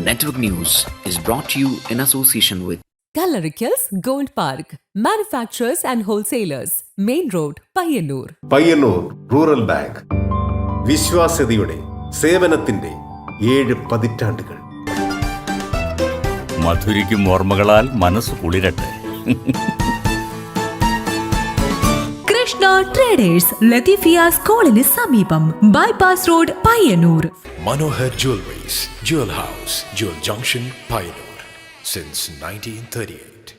Network News is brought to you in association with Kalarikals Gold Park, manufacturers and wholesalers, Main Road, Payyannur. Payyannur rural bank വിശ്വാസ്യതയുടെ സേവനത്തിന്റെ 7 പതിറ്റാണ്ടുകൾ. മധുരിക്കും ഓർമ്മകളാൽ മനസ്സ് കുളിരട്ടെ. Krishna traders Latheefiya സ്കൂളിന് സമീപം bypass road Payyanur. Manohar Jewelries, Jewel House, Jewel Junction, Payyannur since 1938.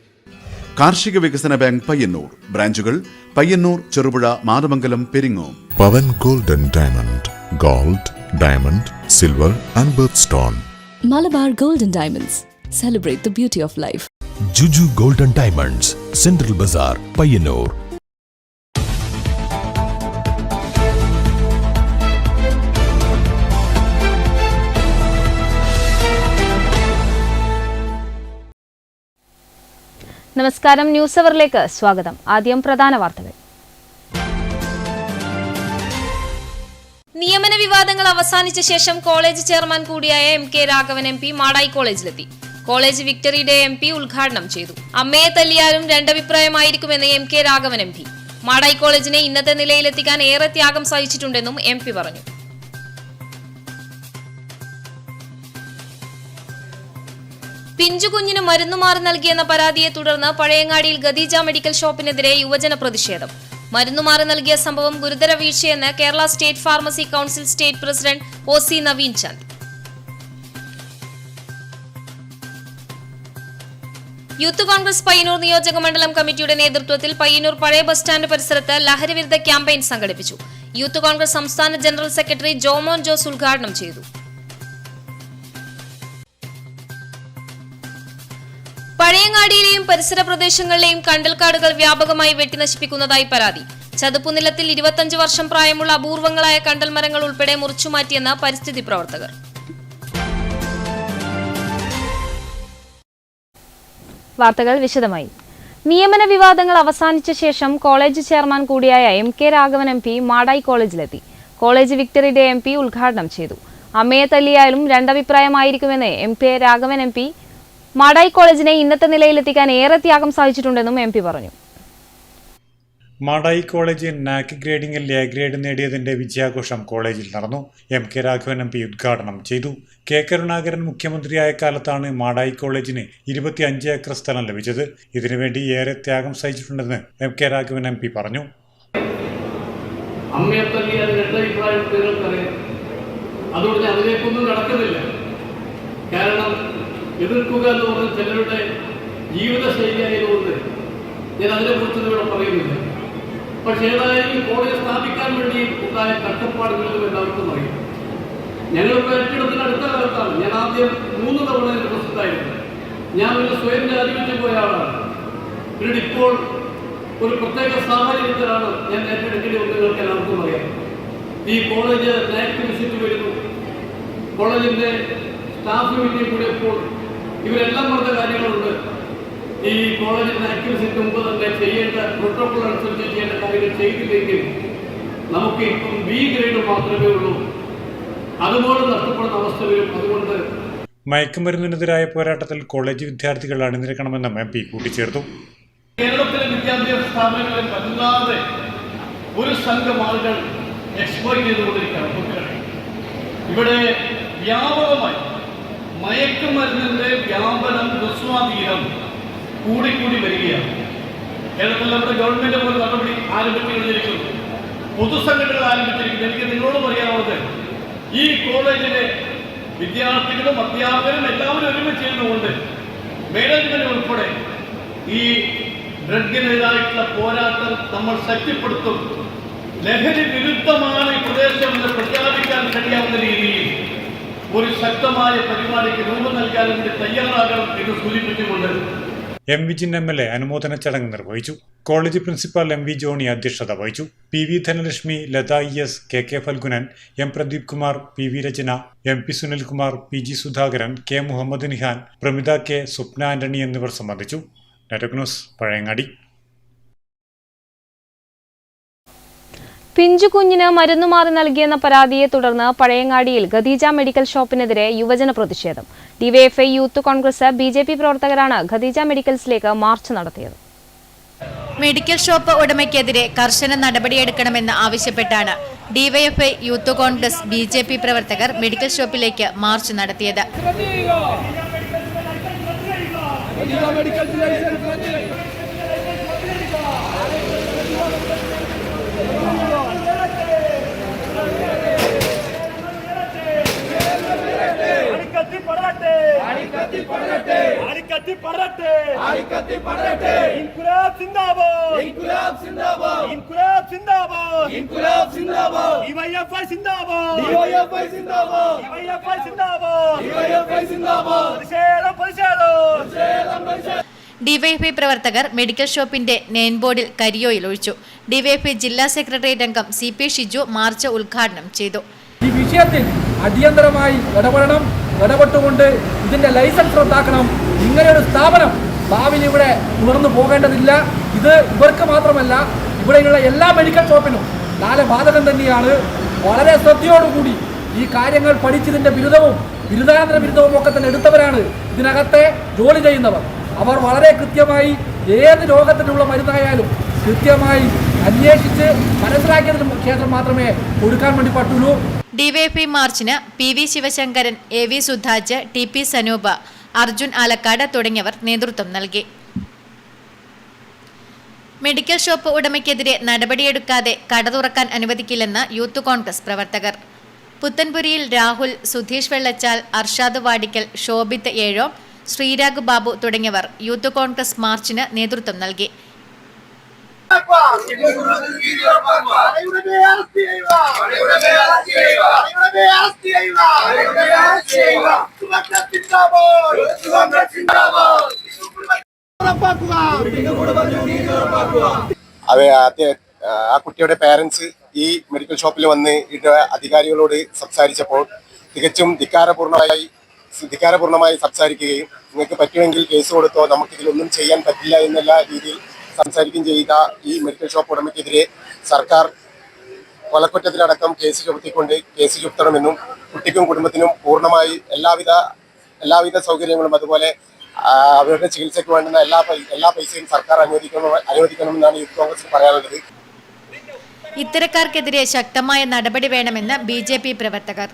കാർഷിക വികസന bank Payyannur ബ്രാഞ്ചുകൾ Payyannur, Cherupuzha, Mathamangalam, Peringome. Pavan golden diamond, gold, diamond, silver and birth stone. Malabar Golden Diamonds. Celebrate the beauty of life. Juju Golden Diamonds, Central Bazaar, Payyannur. നമസ്കാരം, news അവറിലേക്ക് സ്വാഗതം. ആദ്യം പ്രധാന വാർത്തകൾ. നിയമന വിവാദങ്ങൾ അവസാനിച്ച ശേഷം കോളേജ് ചെയർമാൻ കൂടിയായ MK രാഘവൻ MP മാടായി കോളേജിലെത്തി. കോളേജ് വിക്ടറി ഡേ MP ഉദ്ഘാടനം ചെയ്തു. അമ്മയെ തല്ലിയാലും രണ്ടഭിപ്രായമായിരിക്കുമെന്ന് MK രാഘവൻ MP. മാടായി കോളേജിനെ ഇന്നത്തെ നിലയിലെത്തിക്കാൻ ഏറെ ത്യാഗം സഹിച്ചിട്ടുണ്ടെന്നും MP പറഞ്ഞു. പിഞ്ചുകുഞ്ഞിന് മരുന്നുമാറി നൽകിയെന്ന പരാതിയെ തുടർന്ന് പഴയങ്ങാടിയിൽ ഖദീജ മെഡിക്കൽ ഷോപ്പിനെതിരെ യുവജന പ്രതിഷേധം. മരുന്നുമാറി നൽകിയ സംഭവം ഗുരുതര വീഴ്ചയെന്ന് Kerala state pharmacy council state president OC Naveen Chand. Youth Congress Payyannur നിയോജക മണ്ഡലം കമ്മിറ്റിയുടെ നേതൃത്വത്തിൽ പയ്യന്നൂർ പഴയ ബസ് സ്റ്റാൻഡ് പരിസരത്ത് ലഹരിവിരുദ്ധ ക്യാമ്പയിൻ സംഘടിപ്പിച്ചു. യൂത്ത് കോൺഗ്രസ് സംസ്ഥാന ജനറൽ സെക്രട്ടറി ജോമോൻ ജോസ് ഉദ്ഘാടനം ചെയ്തു. പഴയങ്ങാടിയിലെയും പരിസര പ്രദേശങ്ങളിലെയും കണ്ടൽക്കാടുകൾ വ്യാപകമായി വെട്ടിനശിപ്പിക്കുന്നതായി പരാതി. ചതുപ്പുനിലത്തിൽ 25 വർഷം പ്രായമുള്ള അപൂർവങ്ങളായ കണ്ടൽ മരങ്ങൾ ഉൾപ്പെടെ മുറിച്ചുമാറ്റിയെന്ന് പരിസ്ഥിതി പ്രവർത്തകർ. വാർത്തകൾ വിശദമായി. നിയമന വിവാദങ്ങൾ അവസാനിച്ച ശേഷം കോളേജ് ചെയർമാൻ കൂടിയായ MK രാഘവൻ MP മാടായി കോളേജിലെത്തി. കോളേജ് വിക്ടറി ഡേ MP ഉദ്ഘാടനം ചെയ്തു. അമ്മയെ തല്ലിയാലും രണ്ടഭിപ്രായമായിരിക്കുമെന്ന് MK രാഘവൻ MP മാടായി കോളേജിനെ ഇന്നത്തെ നിലയിലെത്തിക്കാൻ ഏറെ ത്യാഗം സഹിച്ചിട്ടുണ്ടെന്നും MP പറഞ്ഞു. മാടായി കോളേജ് നാക് ഗ്രേഡിംഗിൽ A ഗ്രേഡ് നേടിയതിന്റെ വിജയാഘോഷം കോളേജിൽ നടന്നു. MK രാഘവൻ MP ഉദ്ഘാടനം ചെയ്തു. K കരുണാകരൻ മുഖ്യമന്ത്രിയായ കാലത്താണ് മാടായി കോളേജിന് 25 ഏക്കർ സ്ഥലം ലഭിച്ചത്. ഇതിനുവേണ്ടി ഏറെ ത്യാഗം സഹിച്ചിട്ടുണ്ടെന്ന് MK രാഘവൻ MP പറഞ്ഞു. അതുകൊണ്ട് അതിലേക്കൊന്നും നടക്കുന്നില്ല. കാരണം എതിർക്കുക എന്ന് പറഞ്ഞ ചിലരുടെ ജീവിതശൈലി ആയതുകൊണ്ട് ഞാൻ അതിനെക്കുറിച്ചൊന്നും ഇവിടെ പറയുന്നില്ല. പക്ഷേ ഏതായാലും കോളേജ് സ്ഥാപിക്കാൻ വേണ്ടി ഉണ്ടായ കഷ്ടപ്പാടുകളിലും എല്ലാവർക്കും അറിയാം. ഞങ്ങളിപ്പോൾ ഏറ്റെടുത്തിന് അടുത്ത കാലത്താണ്. ഞാൻ ആദ്യം 3 തവണ എൻ്റെ പ്രസിഡന്റായിരുന്നു. ഞാൻ ഒരു സ്വയം രാജിവെച്ച് പോയ ആളാണ്. പിന്നീട് ഇപ്പോൾ ഒരു പ്രത്യേക സാഹചര്യത്തിലാണ് ഞാൻ ഏറ്റെടുക്കേണ്ടി വന്നത്. നിങ്ങൾക്ക് എല്ലാവർക്കും അറിയാം. ഈ കോളേജ് നാക് വിസിറ്റ് വരുന്നു. കോളേജിൻ്റെ സ്റ്റാഫ് മീറ്റിംഗ് കൂടിയപ്പോൾ ഇവരെല്ലാം പറഞ്ഞ കാര്യങ്ങളുണ്ട്. ഈ കോളേജിൽ നാക് വിസിറ്റ് മുമ്പ് തന്നെ ചെയ്യേണ്ട പ്രോട്ടോകോൾ അനുസരിച്ച് ചെയ്യേണ്ട കാര്യങ്ങൾ ചെയ്തില്ലെങ്കിൽ നമുക്ക് ഇപ്പം B ഗ്രേഡ് മാത്രമേ ഉള്ളൂ. അതുപോലെ നഷ്ടപ്പെടുന്ന അവസ്ഥ വരും. അതുകൊണ്ട് മയക്കുമരുന്നിനെതിരായ പോരാട്ടത്തിൽ കോളേജ് വിദ്യാർത്ഥികൾ അണിനിരക്കണമെന്നും MP കൂട്ടിച്ചേർത്തു. കേരളത്തിലെ വിദ്യാഭ്യാസ സ്ഥാപനങ്ങളിൽ വല്ലാതെ ഒരു സംഘം ആളുകൾ എക്സ്പ്ലോയിറ്റ് ചെയ്തുകൊണ്ടിരിക്കുകയാണ്. ഇവിടെ വ്യാപകമായി മയക്കുമരുന്നിന്റെ വ്യാപനം ഹ്രസ്വാധീനം കൂടിക്കൂടി വരികയാണ്. കേരളത്തിൽ നമ്മുടെ ഗവൺമെന്റ് പോലും നടപടി ആരംഭിച്ചുകൊണ്ടിരിക്കുന്നു. പൊതുസംഘടനകൾ ആരംഭിച്ചിരിക്കുന്നു. എനിക്ക് നിങ്ങളോട് പറയാവുന്നത്, ഈ കോളേജിലെ വിദ്യാർത്ഥികളും അധ്യാപകരും എല്ലാവരും ഒരുമിച്ച് ചേർന്നുകൊണ്ട് മാനേജ്മെന്റ് ഉൾപ്പെടെ ഈ ഡ്രഗിനെതിരായിട്ടുള്ള പോരാട്ടം നമ്മൾ ശക്തിപ്പെടുത്തും. ലഹരി വിരുദ്ധമാണ് ഈ പ്രദേശം എന്ന് പ്രഖ്യാപിക്കാൻ കഴിയാവുന്ന രീതിയിൽ ഒരു ശക്തമായ പരിപാടിക്ക് രൂപം നൽകാൻ വേണ്ടി തയ്യാറാകണം എന്ന് സൂചിപ്പിച്ചുകൊണ്ട് M വിജിൻ MLA അനുമോദന ചടങ്ങ് നിർവഹിച്ചു. കോളേജ് പ്രിൻസിപ്പാൾ MV ജോണി അധ്യക്ഷത വഹിച്ചു. PV Dhanlaxmi, Latha ES, KK Phalgunan, M Pradeep Kumar, PV രചന, MP Sunilkumar, PG Sudhakaran, K Muhammad നിഹാൻ, Pramitha K, സ്വപ്ന ആന്റണി എന്നിവർ സംബന്ധിച്ചു. Network news, Pazhayangadi. പിഞ്ചു കുഞ്ഞിന് മരുന്നുമാറി നൽകിയെന്ന പരാതിയെ തുടർന്ന് പഴയങ്ങാടിയിൽ ഖദീജ മെഡിക്കൽ ഷോപ്പിനെതിരെ യുവജന പ്രതിഷേധം. ഡിവൈഎഫ്ഐ യൂത്ത് കോൺഗ്രസ് ബിജെപി പ്രവർത്തകരാണ് ഖദീജ മെഡിക്കൽസിലേക്ക് മാർച്ച് നടത്തിയത്. മെഡിക്കൽ ഷോപ്പ് ഉടമയ്ക്കെതിരെ കർശന നടപടിയെടുക്കണമെന്ന് ആവശ്യപ്പെട്ടാണ് ഡിവൈഎഫ്ഐ യൂത്ത് കോൺഗ്രസ് ബിജെപി പ്രവർത്തകർ മെഡിക്കൽ ഷോപ്പിലേക്ക് മാർച്ച് നടത്തിയത്. ഡിവൈഎഫ്ഐ പ്രവർത്തകർ മെഡിക്കൽ ഷോപ്പിന്റെ നെയിം ബോർഡിൽ കരിയോയിൽ ഒഴിച്ചു. ഡിവൈഎഫ്ഐ ജില്ലാ സെക്രട്ടേറിയറ്റ് അംഗം CP ഷിജു മാർച്ച് ഉദ്ഘാടനം ചെയ്തു. ഈ വിഷയത്തിൽ അടിയന്തരമായി ഇടപെട്ടുകൊണ്ട് ഇതിന്റെ ലൈസൻസ് റദ്ദാക്കണം. ഇങ്ങനെയൊരു സ്ഥാപനം ഭാവിയിൽ ഇവിടെ ഉണർന്നു പോകേണ്ടതില്ല. ഇത് ഇവർക്ക് മാത്രമല്ല, ഇവിടെയുള്ള എല്ലാ മെഡിക്കൽ ഷോപ്പിനും നാളെ ബാധകം തന്നെയാണ്. വളരെ ശ്രദ്ധയോടുകൂടി ഈ കാര്യങ്ങൾ പഠിച്ചതിന്റെ ബിരുദാനന്തര ബിരുദവും ഒക്കെ തന്നെ എടുത്തവരാണ് ഇതിനകത്തെ ജോലി ചെയ്യുന്നവർ. അവർ വളരെ കൃത്യമായി ഏത് രോഗത്തിനുള്ള മരുന്നായാലും കൃത്യമായി അന്വേഷിച്ച് മനസ്സിലാക്കിയതിന് ശേഷം മാത്രമേ കൊടുക്കാൻ വേണ്ടി പറ്റുള്ളൂ. ഡിവൈഎഫ്ഐ മാർച്ചിന് PV Sivasankaran, AV Sudhaj, TP Sanoop, Arjun Alakkad തുടങ്ങിയവർ നേതൃത്വം നൽകി. മെഡിക്കൽ ഷോപ്പ് ഉടമയ്ക്കെതിരെ നടപടിയെടുക്കാതെ കട തുറക്കാൻ അനുവദിക്കില്ലെന്ന് യൂത്ത് കോൺഗ്രസ് പ്രവർത്തകർ. പുത്തൻപുരിയിൽ രാഹുൽ, സുധീഷ് വെള്ളച്ചാൽ, അർഷാദ് വാടിക്കൽ, ശോഭിത് ഏഴോ, ശ്രീരാഗ് ബാബു തുടങ്ങിയവർ യൂത്ത് കോൺഗ്രസ് മാർച്ചിന് നേതൃത്വം നൽകി. ആ കുട്ടിയുടെ പേരൻസ് ഈ മെഡിക്കൽ ഷോപ്പിൽ വന്ന് അധികാരികളോട് സംസാരിച്ചപ്പോൾ തികച്ചും ധിക്കാരപൂർണമായി സംസാരിക്കുകയും നിങ്ങൾക്ക് പറ്റുമെങ്കിൽ കേസ് കൊടുത്തോ, നമുക്കിതിലൊന്നും ചെയ്യാൻ പറ്റില്ല എന്നുള്ള രീതിയിൽ സംസാരിക്കുകയും ചെയ്ത ഈ മെഡിക്കൽ ഷോപ്പ് ഉടമയ്ക്കെതിരെ സർക്കാർ കൊലക്കുറ്റത്തിലടക്കം കേസ് ചുമത്തണമെന്നും കുട്ടിക്കും കുടുംബത്തിനും പൂർണ്ണമായി എല്ലാവിധ സൗകര്യങ്ങളും അതുപോലെ അവരുടെ ചികിത്സയ്ക്ക് വേണ്ടുന്ന എല്ലാ പൈസയും സർക്കാർ അനുവദിക്കണമെന്നാണ് യൂത്ത് കോൺഗ്രസിന് പറയാനുള്ളത്. ഇത്തരക്കാർക്കെതിരെ ശക്തമായ നടപടി വേണമെന്ന് BJP പ്രവർത്തകർ.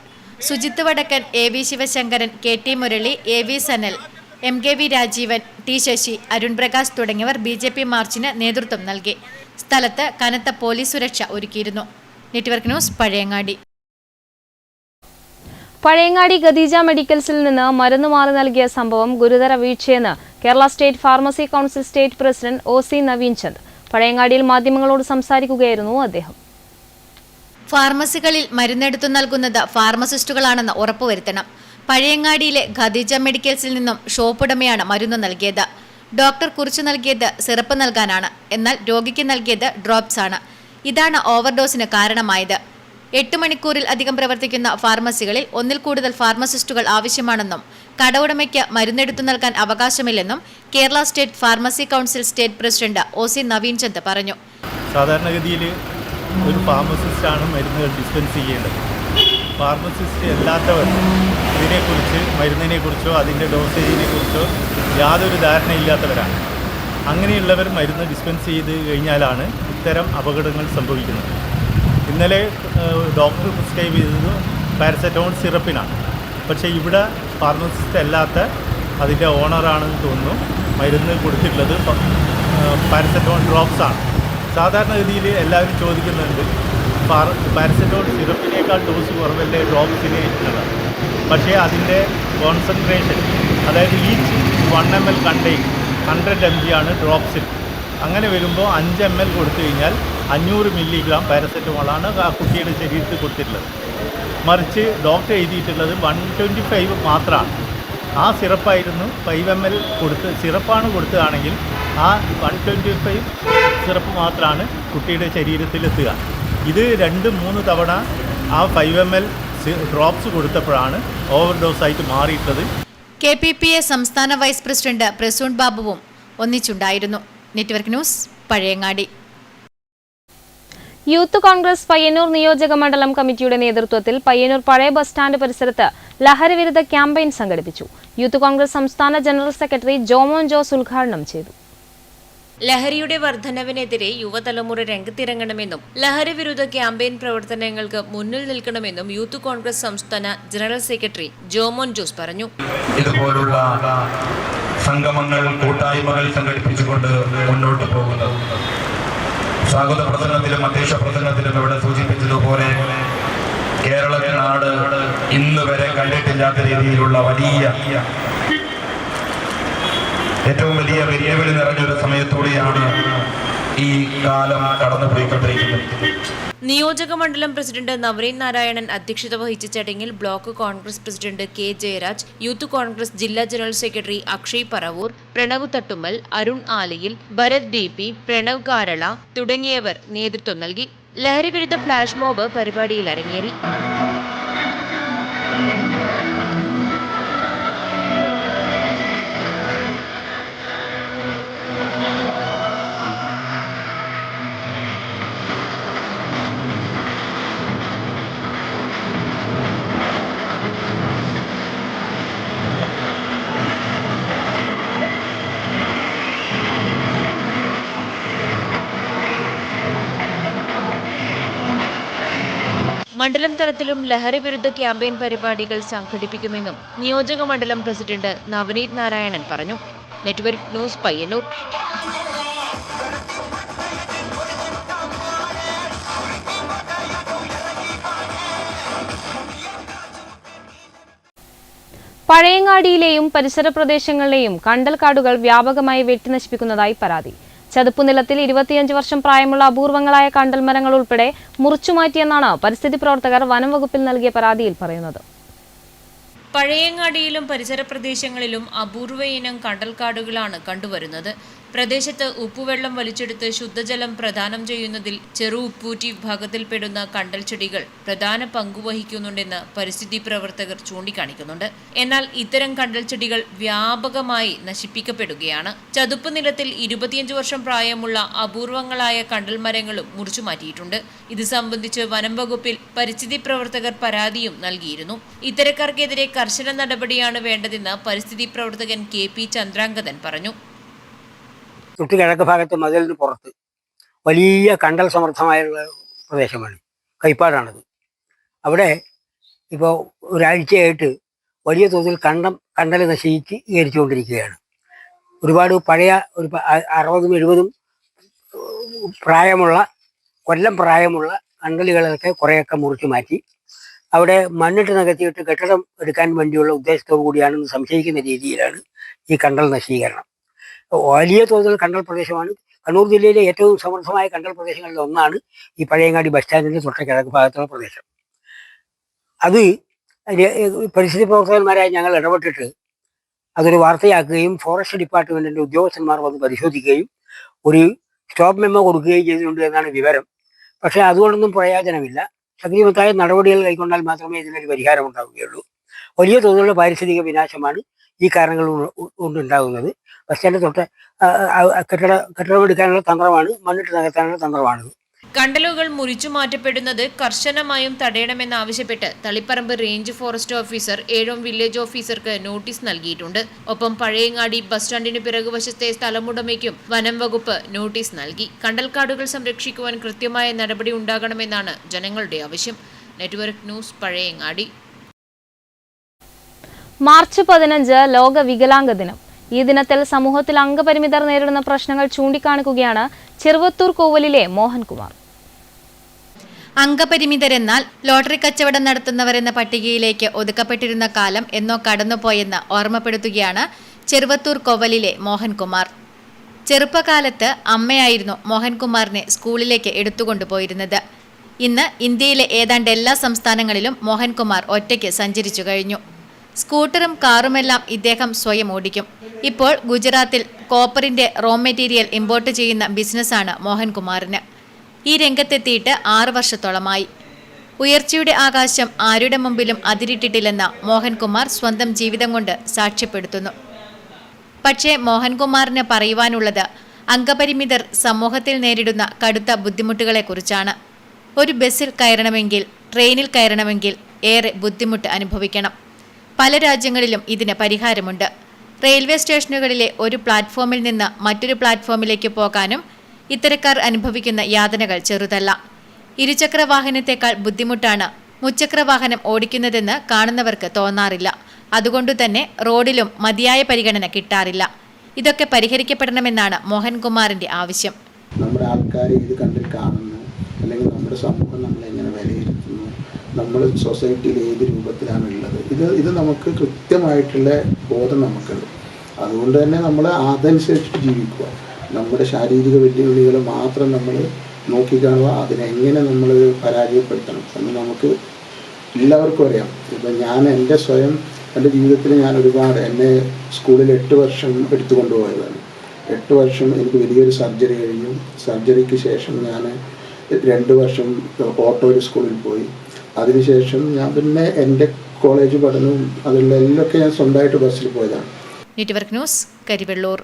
സുജിത്ത് വടക്കൻ, AV Sivasankaran, KT Murali, AV Sanal, MKV Rajeevan, T Sasi, Arun Prakash തുടങ്ങിയവർ BJP മാർച്ചിന് നേതൃത്വം നൽകി. സ്ഥലത്ത് കനത്ത പോലീസ് സുരക്ഷ ഒരുക്കിയിരുന്നു. Network news, Pazhayangadi. പഴയങ്ങാടി ഖദീജ മെഡിക്കൽസിൽ നിന്ന് മരുന്ന് മാറി നൽകിയ സംഭവം ഗുരുതര വീഴ്ചയെന്ന് Kerala state pharmacy council state president OC Naveen Chand. പഴയങ്ങാടിയിൽ മാധ്യമങ്ങളോട് സംസാരിക്കുകയായിരുന്നു അദ്ദേഹം. ഫാർമസികളിൽ മരുന്നെടുത്തു നൽകുന്നത് ഫാർമസിസ്റ്റുകളാണെന്ന് ഉറപ്പുവരുത്തണം. പഴയങ്ങാടിയിലെ ഖദീജ മെഡിക്കൽസിൽ നിന്നും ഷോപ്പുടമയാണ് മരുന്ന് നൽകിയത്. ഡോക്ടർ കുറിച്ചു നൽകിയത് സിറപ്പ് നൽകാനാണ്, എന്നാൽ രോഗിക്ക് നൽകിയത് ഡ്രോപ്സ് ആണ്. ഇതാണ് ഓവർഡോസിന് കാരണമായത്. 8 മണിക്കൂറിൽ അധികം പ്രവർത്തിക്കുന്ന ഫാർമസികളിൽ ഒന്നിൽ കൂടുതൽ ഫാർമസിസ്റ്റുകൾ ആവശ്യമാണെന്നും കട ഉടമയ്ക്ക് മരുന്നെടുത്തു നൽകാൻ അവകാശമില്ലെന്നും Kerala state pharmacy council state president OC Naveen Chand പറഞ്ഞു. സാധാരണഗതിയിൽ ഒരു ഫാർമസിസ്റ്റാണ് മരുന്നുകൾ ഡിസ്പെൻസ് ചെയ്യേണ്ടത്. ഫാർമസിസ്റ്റ് അല്ലാത്തവർ ഇതിനെക്കുറിച്ച്, മരുന്നിനെക്കുറിച്ചോ അതിൻ്റെ ഡോസേജിനെക്കുറിച്ചോ യാതൊരു ധാരണയില്ലാത്തവരാണ്. അങ്ങനെയുള്ളവർ മരുന്ന് ഡിസ്പെൻസ് ചെയ്ത് കഴിഞ്ഞാലാണ് ഇത്തരം അപകടങ്ങൾ സംഭവിക്കുന്നത്. ഇന്നലെ ഡോക്ടർ പ്രിസ്ക്രൈബ് ചെയ്തത് പാരസെറ്റമോൾ സിറപ്പിനാണ്. പക്ഷേ ഇവിടെ ഫാർമസിസ്റ്റ് അല്ലാത്ത അതിൻ്റെ ഓണറാണെന്ന് തോന്നുന്നു മരുന്ന് കൊടുത്തിട്ടുള്ളത് പാരസെറ്റമോൾ ഡ്രോപ്സാണ്. സാധാരണഗതിയിൽ എല്ലാവരും ചോദിക്കുന്നുണ്ട്, പാരസെറ്റമോൾ സിറപ്പിനേക്കാൾ ഡോസ് കുറവല്ലേ ഡ്രോപ്സിന് എന്നുള്ളത്. പക്ഷേ അതിൻ്റെ കോൺസെൻട്രേഷൻ, അതായത് ഈച്ച് 1 ml കണ്ടെയ്ൻ 100 mg ആണ് ഡ്രോപ്സിൽ. അങ്ങനെ വരുമ്പോൾ 5 ml കൊടുത്തു കഴിഞ്ഞാൽ 500 മില്ലിഗ്രാം പാരസെറ്റമോളാണ് ആ കുട്ടിയുടെ ശരീരത്തിൽ കൊടുത്തിട്ടുള്ളത്. മറിച്ച് ഡോക്ടർ എഴുതിയിട്ടുള്ളത് 125 മാത്രമാണ്. ആ സിറപ്പായിരുന്നു 5 ml സിറപ്പാണ് കൊടുത്തതാണെങ്കിൽ ആ 125 സിറപ്പ് മാത്രമാണ് കുട്ടിയുടെ ശരീരത്തിലെത്തുക. ഇത് 2-3 തവണ ആ 5 ml ഡ്രോപ്സ് കൊടുത്തപ്പോഴാണ് ഓവർഡോസായിട്ട് മാറിയിട്ടത്. KPPA സംസ്ഥാന വൈസ് പ്രസിഡന്റ് പ്രസൂൺ ബാബുവും ഒന്നിച്ചുണ്ടായിരുന്നു. Network news, Pazhayangadi. Youth Congress Payyannur നിയോജക മണ്ഡലം കമ്മിറ്റിയുടെ നേതൃത്വത്തിൽ പയ്യന്നൂർ പഴയ ബസ് സ്റ്റാൻഡ് പരിസരത്ത് ലഹരിവിരുദ്ധ ക്യാമ്പയിൻ സംഘടിപ്പിച്ചു. യൂത്ത് കോൺഗ്രസ് സംസ്ഥാന ജനറൽ സെക്രട്ടറി ജോമോൻ ജോസ് ഉദ്ഘാടനം ചെയ്തു. ലഹരിയുടെ വർധനവിനെതിരെ യുവതലമുറ രംഗത്തിറങ്ങണമെന്നും ലഹരി വിരുദ്ധ ക്യാമ്പയിൻ പ്രവർത്തനങ്ങൾക്ക് മുന്നിൽ നിൽക്കണമെന്നും യൂത്ത് കോൺഗ്രസ് സംസ്ഥാന ജനറൽ സെക്രട്ടറി ജോമോൻ ജോസ് പറഞ്ഞു. ഇതുപോലുള്ള സംഗമങ്ങൾ, കൂട്ടായ്മകൾ സംഘടിപ്പിച്ചുകൊണ്ട് മുന്നോട്ട് പോകുന്നത് സ്വാഗത പ്രസംഗത്തിലും അധ്യക്ഷ പ്രസംഗത്തിലും ഇവിടെ സൂചിപ്പിച്ചതുപോലെ കേരളനാട് ഇന്ന് വരെ കണ്ടിട്ടില്ലാത്ത രീതിയിലുള്ള ഏറ്റവും വലിയ വെല്ലുവിളി നിറഞ്ഞൊരു സമയത്തൂടെയാണ് ഈ കാലം കടന്നുപോയിക്കൊണ്ടിരിക്കുന്നത്. നിയോജക മണ്ഡലം പ്രസിഡന്റ് നവനീത് നാരായണൻ അധ്യക്ഷത വഹിച്ച ചടങ്ങിൽ block Congress president K Jayaraj, youth Congress ജില്ലാ general secretary Akshay Paravur, Pranav Thattummal, Arun Alayil, Bharath DP, Pranav Karala തുടങ്ങിയവർ നേതൃത്വം നൽകി. ലഹരി വിരുദ്ധ ഫ്ലാഷ് മോബ് പരിപാടിയിൽ അരങ്ങേറി. മണ്ഡലം തലത്തിലും ലഹരി വിരുദ്ധ ക്യാമ്പയിൻ പരിപാടികൾ സംഘടിപ്പിക്കുമെന്നും നിയോജക മണ്ഡലം പ്രസിഡന്റ് നവനീത് നാരായണൻ പറഞ്ഞു. Network news Payyanur. പഴയങ്ങാടിയിലെയും പരിസര പ്രദേശങ്ങളിലെയും കണ്ടൽക്കാടുകൾ വ്യാപകമായി വെട്ടിനശിപ്പിക്കുന്നതായി പരാതി. ചതുപ്പുനിലത്തിൽ 25 വർഷം പ്രായമുള്ള അപൂർവങ്ങളായ കണ്ടൽമരങ്ങൾ ഉൾപ്പെടെ മുറിച്ചുമാറ്റിയെന്നാണ് പരിസ്ഥിതി പ്രവർത്തകർ വനം വകുപ്പിൽ നൽകിയ പരാതിയിൽ പറയുന്നത്. പഴയങ്ങാടിയിലും പരിസര പ്രദേശങ്ങളിലും അപൂർവ ഇനം കണ്ടൽക്കാടുകളാണ് കണ്ടുവരുന്നത്. പ്രദേശത്ത് ഉപ്പുവെള്ളം വലിച്ചെടുത്ത് ശുദ്ധജലം പ്രദാനം ചെയ്യുന്നതിൽ ചെറു ഉപ്പൂറ്റി വിഭാഗത്തിൽപ്പെടുന്ന കണ്ടൽച്ചെടികൾ പ്രധാന പങ്കുവഹിക്കുന്നുണ്ടെന്ന് പരിസ്ഥിതി പ്രവർത്തകർ ചൂണ്ടിക്കാണിക്കുന്നുണ്ട്. എന്നാൽ ഇത്തരം കണ്ടൽച്ചെടികൾ വ്യാപകമായി നശിപ്പിക്കപ്പെടുകയാണ്. ചതുപ്പ് നിലത്തിൽ 25 വർഷം പ്രായമുള്ള അപൂർവങ്ങളായ കണ്ടൽമരങ്ങളും മുറിച്ചുമാറ്റിയിട്ടുണ്ട്. ഇത് സംബന്ധിച്ച് വനം വകുപ്പിൽ പരിസ്ഥിതി പ്രവർത്തകർ പരാതിയും നൽകിയിരുന്നു. ഇത്തരക്കാർക്കെതിരെ കർശന നടപടിയാണ് വേണ്ടതെന്ന് പരിസ്ഥിതി പ്രവർത്തകൻ KP ചന്ദ്രാംഗതൻ പറഞ്ഞു. തൊട്ട് കിഴക്ക് ഭാഗത്ത് മതിലിന് പുറത്ത് വലിയ കണ്ടൽ സമൃദ്ധമായുള്ള പ്രദേശമാണ്, കൈപ്പാടാണത്. അവിടെ ഇപ്പോൾ ഒരാഴ്ചയായിട്ട് വലിയ തോതിൽ കണ്ടൽ നശീകരിച്ചുകൊണ്ടിരിക്കുകയാണ്. ഒരുപാട് പഴയ ഒരു 60ഉം 70ഉം കൊല്ലം പ്രായമുള്ള കണ്ടലുകളൊക്കെ കുറേയൊക്കെ മുറിച്ചു മാറ്റി അവിടെ മണ്ണിട്ട് നികത്തിയിട്ട് കെട്ടിടം എടുക്കാൻ വേണ്ടിയുള്ള ഉദ്ദേശത്തോടു കൂടിയാണെന്ന് സംശയിക്കുന്ന രീതിയിലാണ് ഈ കണ്ടൽ നശീകരണം. വലിയ തോതിൽ കണ്ടൽ പ്രദേശമാണ്. കണ്ണൂർ ജില്ലയിലെ ഏറ്റവും സമൃദ്ധമായ കണ്ടൽ പ്രദേശങ്ങളിൽ ഒന്നാണ് ഈ പഴയങ്ങാടി ബസ് സ്റ്റാൻഡിൻ്റെ തൊട്ട കിഴക്ക് ഭാഗത്തുള്ള പ്രദേശം. അത് പരിസ്ഥിതി പ്രവർത്തകന്മാരായി ഞങ്ങൾ ഇടപെട്ടിട്ട് അതൊരു വാർത്തയാക്കുകയും ഫോറസ്റ്റ് ഡിപ്പാർട്ട്മെൻറ്റിൻ്റെ ഉദ്യോഗസ്ഥന്മാർ വന്ന് പരിശോധിക്കുകയും ഒരു സ്റ്റോപ്പ് മെമ്മോ കൊടുക്കുകയും ചെയ്തിട്ടുണ്ട് എന്നാണ് വിവരം. പക്ഷേ അതുകൊണ്ടൊന്നും പ്രയോജനമില്ല. ശക്തിമത്തായ നടപടികൾ കൈക്കൊണ്ടാൽ മാത്രമേ ഇതിനൊരു പരിഹാരം ഉണ്ടാവുകയുള്ളൂ. വലിയ തോതിലുള്ള പാരിസ്ഥിതിക വിനാശമാണ് ഈ കാരണങ്ങൾ കൊണ്ടുണ്ടാകുന്നത്. ബസ് സ്റ്റാൻഡ് തൊട്ട് കെട്ടിടമെടുക്കാനുള്ള തന്ത്രമാണ്, മണ്ണിട്ട് നികത്താനുള്ള തന്ത്രമാണിത്. കണ്ടലുകൾ മുറിച്ചു മാറ്റപ്പെടുന്നത് കർശനമായും തടയണമെന്നാവശ്യപ്പെട്ട് Taliparamba range forest officer Ezhome village ഓഫീസർക്ക് നോട്ടീസ് നൽകിയിട്ടുണ്ട്. ഒപ്പം പഴയങ്ങാടി ബസ് സ്റ്റാൻഡിന് പിറകുവശത്തെ സ്ഥലമുടമയ്ക്കും വനം വകുപ്പ് നോട്ടീസ് നൽകി. കണ്ടൽക്കാടുകൾ സംരക്ഷിക്കുവാൻ കൃത്യമായ നടപടി ഉണ്ടാകണമെന്നാണ് ജനങ്ങളുടെ ആവശ്യം. Network news Pazhayangadi. മാർച്ച് 15 ലോക വികലാംഗ ദിനം. ഈ ദിനത്തിൽ സമൂഹത്തിൽ അംഗപരിമിതർ നേരിടുന്ന പ്രശ്നങ്ങൾ ചൂണ്ടിക്കാണിക്കുകയാണ് ചെറുവത്തൂർ കോവലിലെ മോഹൻകുമാർ. അംഗപരിമിതരെന്നാൽ ലോട്ടറി കച്ചവടം നടത്തുന്നവരെന്ന പട്ടികയിലേക്ക് ഒതുക്കപ്പെട്ടിരുന്ന കാലം എന്നോ കടന്നുപോയെന്ന് ഓർമ്മപ്പെടുത്തുകയാണ് ചെറുവത്തൂർ കോവലിലെ മോഹൻകുമാർ. ചെറുപ്പകാലത്ത് അമ്മയായിരുന്നു മോഹൻകുമാറിനെ സ്കൂളിലേക്ക് എടുത്തുകൊണ്ടുപോയിരുന്നത്. ഇന്ന് ഇന്ത്യയിലെ ഏതാണ്ട് എല്ലാ സംസ്ഥാനങ്ങളിലും മോഹൻകുമാർ ഒറ്റയ്ക്ക് സഞ്ചരിച്ചു കഴിഞ്ഞു. സ്കൂട്ടറും കാറുമെല്ലാം ഇദ്ദേഹം സ്വയം ഓടിക്കും. ഇപ്പോൾ ഗുജറാത്തിൽ കോപ്പറിന്റെ റോ മെറ്റീരിയൽ ഇമ്പോർട്ട് ചെയ്യുന്ന ബിസിനസ്സാണ് മോഹൻകുമാറിന്. ഈ രംഗത്തെത്തിയിട്ട് 6 വർഷത്തോളമായി. ഉയർച്ചയുടെ ആകാശം ആരുടെ മുമ്പിലും അതിരിട്ടിട്ടില്ലെന്ന മോഹൻകുമാർ സ്വന്തം ജീവിതം കൊണ്ട് സാക്ഷ്യപ്പെടുത്തുന്നു. പക്ഷേ മോഹൻകുമാറിന് പറയുവാനുള്ളത് അംഗപരിമിതർ സമൂഹത്തിൽ നേരിടുന്ന കടുത്ത ബുദ്ധിമുട്ടുകളെക്കുറിച്ചാണ്. ഒരു ബസ്സിൽ കയറണമെങ്കിൽ, ട്രെയിനിൽ കയറണമെങ്കിൽ ഏറെ ബുദ്ധിമുട്ട് അനുഭവിക്കണം. പല രാജ്യങ്ങളിലും ഇതിന് പരിഹാരമുണ്ട്. റെയിൽവേ സ്റ്റേഷനുകളിലെ ഒരു പ്ലാറ്റ്ഫോമിൽ നിന്ന് മറ്റൊരു പ്ലാറ്റ്ഫോമിലേക്ക് പോകാനും ഇത്തരക്കാർ അനുഭവിക്കുന്ന യാതനകൾ ചെറുതല്ല. ഇരുചക്ര വാഹനത്തെക്കാൾ ബുദ്ധിമുട്ടാണ് മുച്ചക്ര വാഹനം ഓടിക്കുന്നതെന്ന് കാണുന്നവർക്ക് തോന്നാറില്ല. അതുകൊണ്ടുതന്നെ റോഡിലും മതിയായ പരിഗണന കിട്ടാറില്ല. ഇതൊക്കെ പരിഹരിക്കപ്പെടണമെന്നാണ് മോഹൻകുമാറിന്റെ ആവശ്യം. നമ്മുടെ ആൾക്കാർ ഇത് കണ്ടിട്ട് കാണുന്നു, അല്ലെങ്കിൽ നമ്മുടെ സമൂഹം നമ്മളെ എങ്ങനെ വിലയിരുത്തുന്നു, നമ്മൾ സൊസൈറ്റിയിൽ ഏത് രൂപത്തിലാണുള്ളത്, ഇത് നമുക്ക് കൃത്യമായിട്ടുള്ള ബോധം നമുക്കുണ്ട്. അതുകൊണ്ട് തന്നെ നമ്മൾ അതനുസരിച്ചിട്ട് ജീവിക്കുക. നമ്മുടെ ശാരീരിക വെല്ലുവിളികൾ മാത്രം നമ്മൾ നോക്കിക്കാണുക, അതിനെങ്ങനെ നമ്മൾ പരാജയപ്പെടുത്തണം എന്ന് നമുക്ക് എല്ലാവർക്കും അറിയാം. ഇപ്പം ഞാൻ എൻ്റെ ജീവിതത്തിൽ ഞാൻ ഒരുപാട്, എന്നെ സ്കൂളിൽ 8 വർഷം എടുത്തുകൊണ്ടുപോയതാണ്. 8 വർഷം എനിക്ക് വലിയൊരു സർജറി കഴിഞ്ഞു. സർജറിക്ക് ശേഷം ഞാൻ 2 വർഷം ഓട്ടോയിൽ സ്കൂളിൽ പോയി. അതിനുശേഷം ഞാൻ പിന്നെ എൻ്റെ കോളേജ് പഠനവും അതിലുള്ള എല്ലൊക്കെ ഞാൻ സ്വന്തമായിട്ട് ബസ്സിൽ പോയതാണ്. Network news, Karivellur.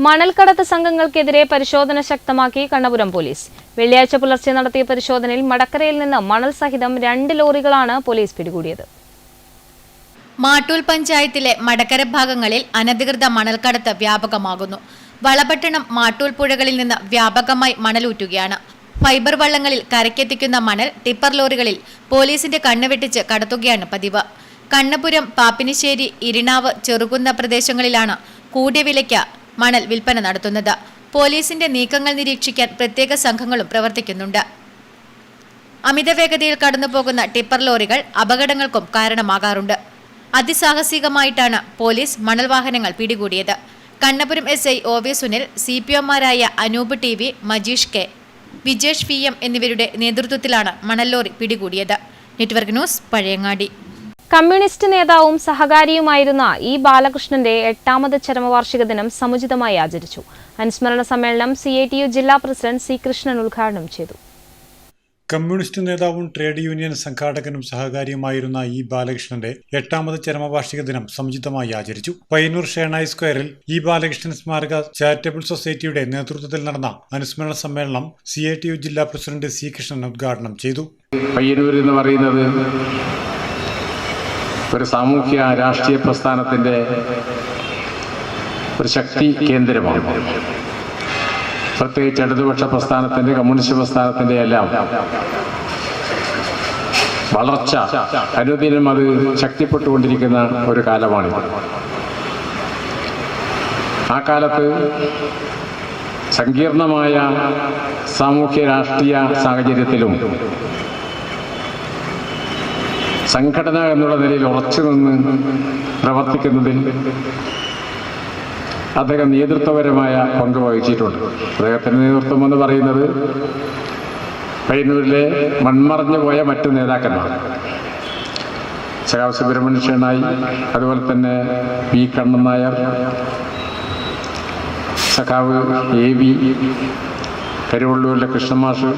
മണൽക്കടത്ത് സംഘങ്ങൾക്കെതിരെ പരിശോധന ശക്തമാക്കി കണ്ണപുരം പോലീസ്. വെള്ളിയാഴ്ച പുലർച്ചെ നടത്തിയ പരിശോധനയിൽ മടക്കരയിൽ നിന്ന് മണൽ സഹിതം 2 ലോറികളാണ് പോലീസ് പിടികൂടിയത്. മാട്ടൂൽ പഞ്ചായത്തിലെ മടക്കര ഭാഗങ്ങളിൽ അനധികൃത മണൽക്കടത്ത് വ്യാപകമാകുന്നു. വളപട്ടണം, മാട്ടൂൽ പുഴകളിൽ നിന്ന് വ്യാപകമായി മണലൂറ്റുകയാണ്. ഫൈബർ വള്ളങ്ങളിൽ കരയ്ക്കെത്തിക്കുന്ന മണൽ ടിപ്പർ ലോറികളിൽ പോലീസിന്റെ കണ്ണുവെട്ടിച്ച് കടത്തുകയാണ് പതിവ്. കണ്ണപുരം, പാപ്പിനിശ്ശേരി, ഇരിണാവ്, ചെറുകുന്ന പ്രദേശങ്ങളിലാണ് കൂടിയ വിലയ്ക്ക് മണൽ വിൽപ്പന നടത്തുന്നത്. പോലീസിന്റെ നീക്കങ്ങൾ നിരീക്ഷിക്കാൻ പ്രത്യേക സംഘങ്ങളും പ്രവർത്തിക്കുന്നുണ്ട്. അമിതവേഗതയിൽ കടന്നുപോകുന്ന ടിപ്പർ ലോറികൾ അപകടങ്ങൾക്കും കാരണമാകാറുണ്ട്. അതിസാഹസികമായിട്ടാണ് പോലീസ് മണൽ വാഹനങ്ങൾ പിടികൂടിയത്. Kannapuram SI OV Sunil, CPOമാരായ Anoop TV, Majeesh K, Vijesh VM എന്നിവരുടെ നേതൃത്വത്തിലാണ് മണൽ ലോറി പിടികൂടിയത്. Network news, Pazhayangadi. കമ്മ്യൂണിസ്റ്റ് നേതാവും സഹകാരിയുമായിരുന്ന ഇ ബാലകൃഷ്ണന്റെ 8ാമത് ചരമവാർഷിക ദിനം സമുചിതമായി ആചരിച്ചു. അനുസ്മരണ സമ്മേളനം CITU ജില്ലാ പ്രസിഡന്റ് C കൃഷ്ണൻ ഉദ്ഘാടനം ചെയ്തു. കമ്മ്യൂണിസ്റ്റ് നേതാവും ട്രേഡ് യൂണിയൻ സംഘാടകനും സഹകാരിയുമായിരുന്ന ഇ ബാലകൃഷ്ണന്റെ 8ാമത് ചരമവാർഷിക ദിനം സമുചിതമായി ആചരിച്ചു. പയ്യന്നൂർ ഷേണായി സ്ക്വയറിൽ ഇ ബാലകൃഷ്ണൻ സ്മാരക ചാരിറ്റബിൾ സൊസൈറ്റിയുടെ നേതൃത്വത്തിൽ നടന്ന അനുസ്മരണ സമ്മേളനം CITU ജില്ലാ പ്രസിഡന്റ് C കൃഷ്ണൻ ഉദ്ഘാടനം ചെയ്തു. പയ്യന്നൂർ എന്ന് പറയുന്നത് ഒരു സാമൂഹ്യ രാഷ്ട്രീയ പ്രസ്ഥാനത്തിന്റെ ഒരു ശക്തി കേന്ദ്രമാണ്. പ്രത്യേകിച്ച് ഇടതുപക്ഷ പ്രസ്ഥാനത്തിന്റെ, കമ്മ്യൂണിസ്റ്റ് പ്രസ്ഥാനത്തിന്റെ എല്ലാം വളർച്ച അനുദിനം അത് ശക്തിപ്പെട്ടുകൊണ്ടിരിക്കുന്ന ഒരു കാലമാണിത്. ആ കാലത്ത് സങ്കീർണമായ സാമൂഹ്യ രാഷ്ട്രീയ സാഹചര്യത്തിലും സംഘടന എന്നുള്ള നിലയിൽ ഉറച്ചു നിന്ന് പ്രവർത്തിക്കുന്നതിൽ അദ്ദേഹം നേതൃത്വപരമായ പങ്ക് വഹിച്ചിട്ടുണ്ട്. അദ്ദേഹത്തിൻ്റെ നേതൃത്വം എന്ന് പറയുന്നത് പയ്യന്നൂരിലെ മൺമറഞ്ഞു പോയ മറ്റു നേതാക്കന്മാർ, സഖാവ് സുബ്രഹ്മണ്യ ഷേണായി, അതുപോലെ തന്നെ പി കണ്ണൻ നായർ, സഖാവ് AV, കരുവള്ളൂരിലെ കൃഷ്ണമാഷ്,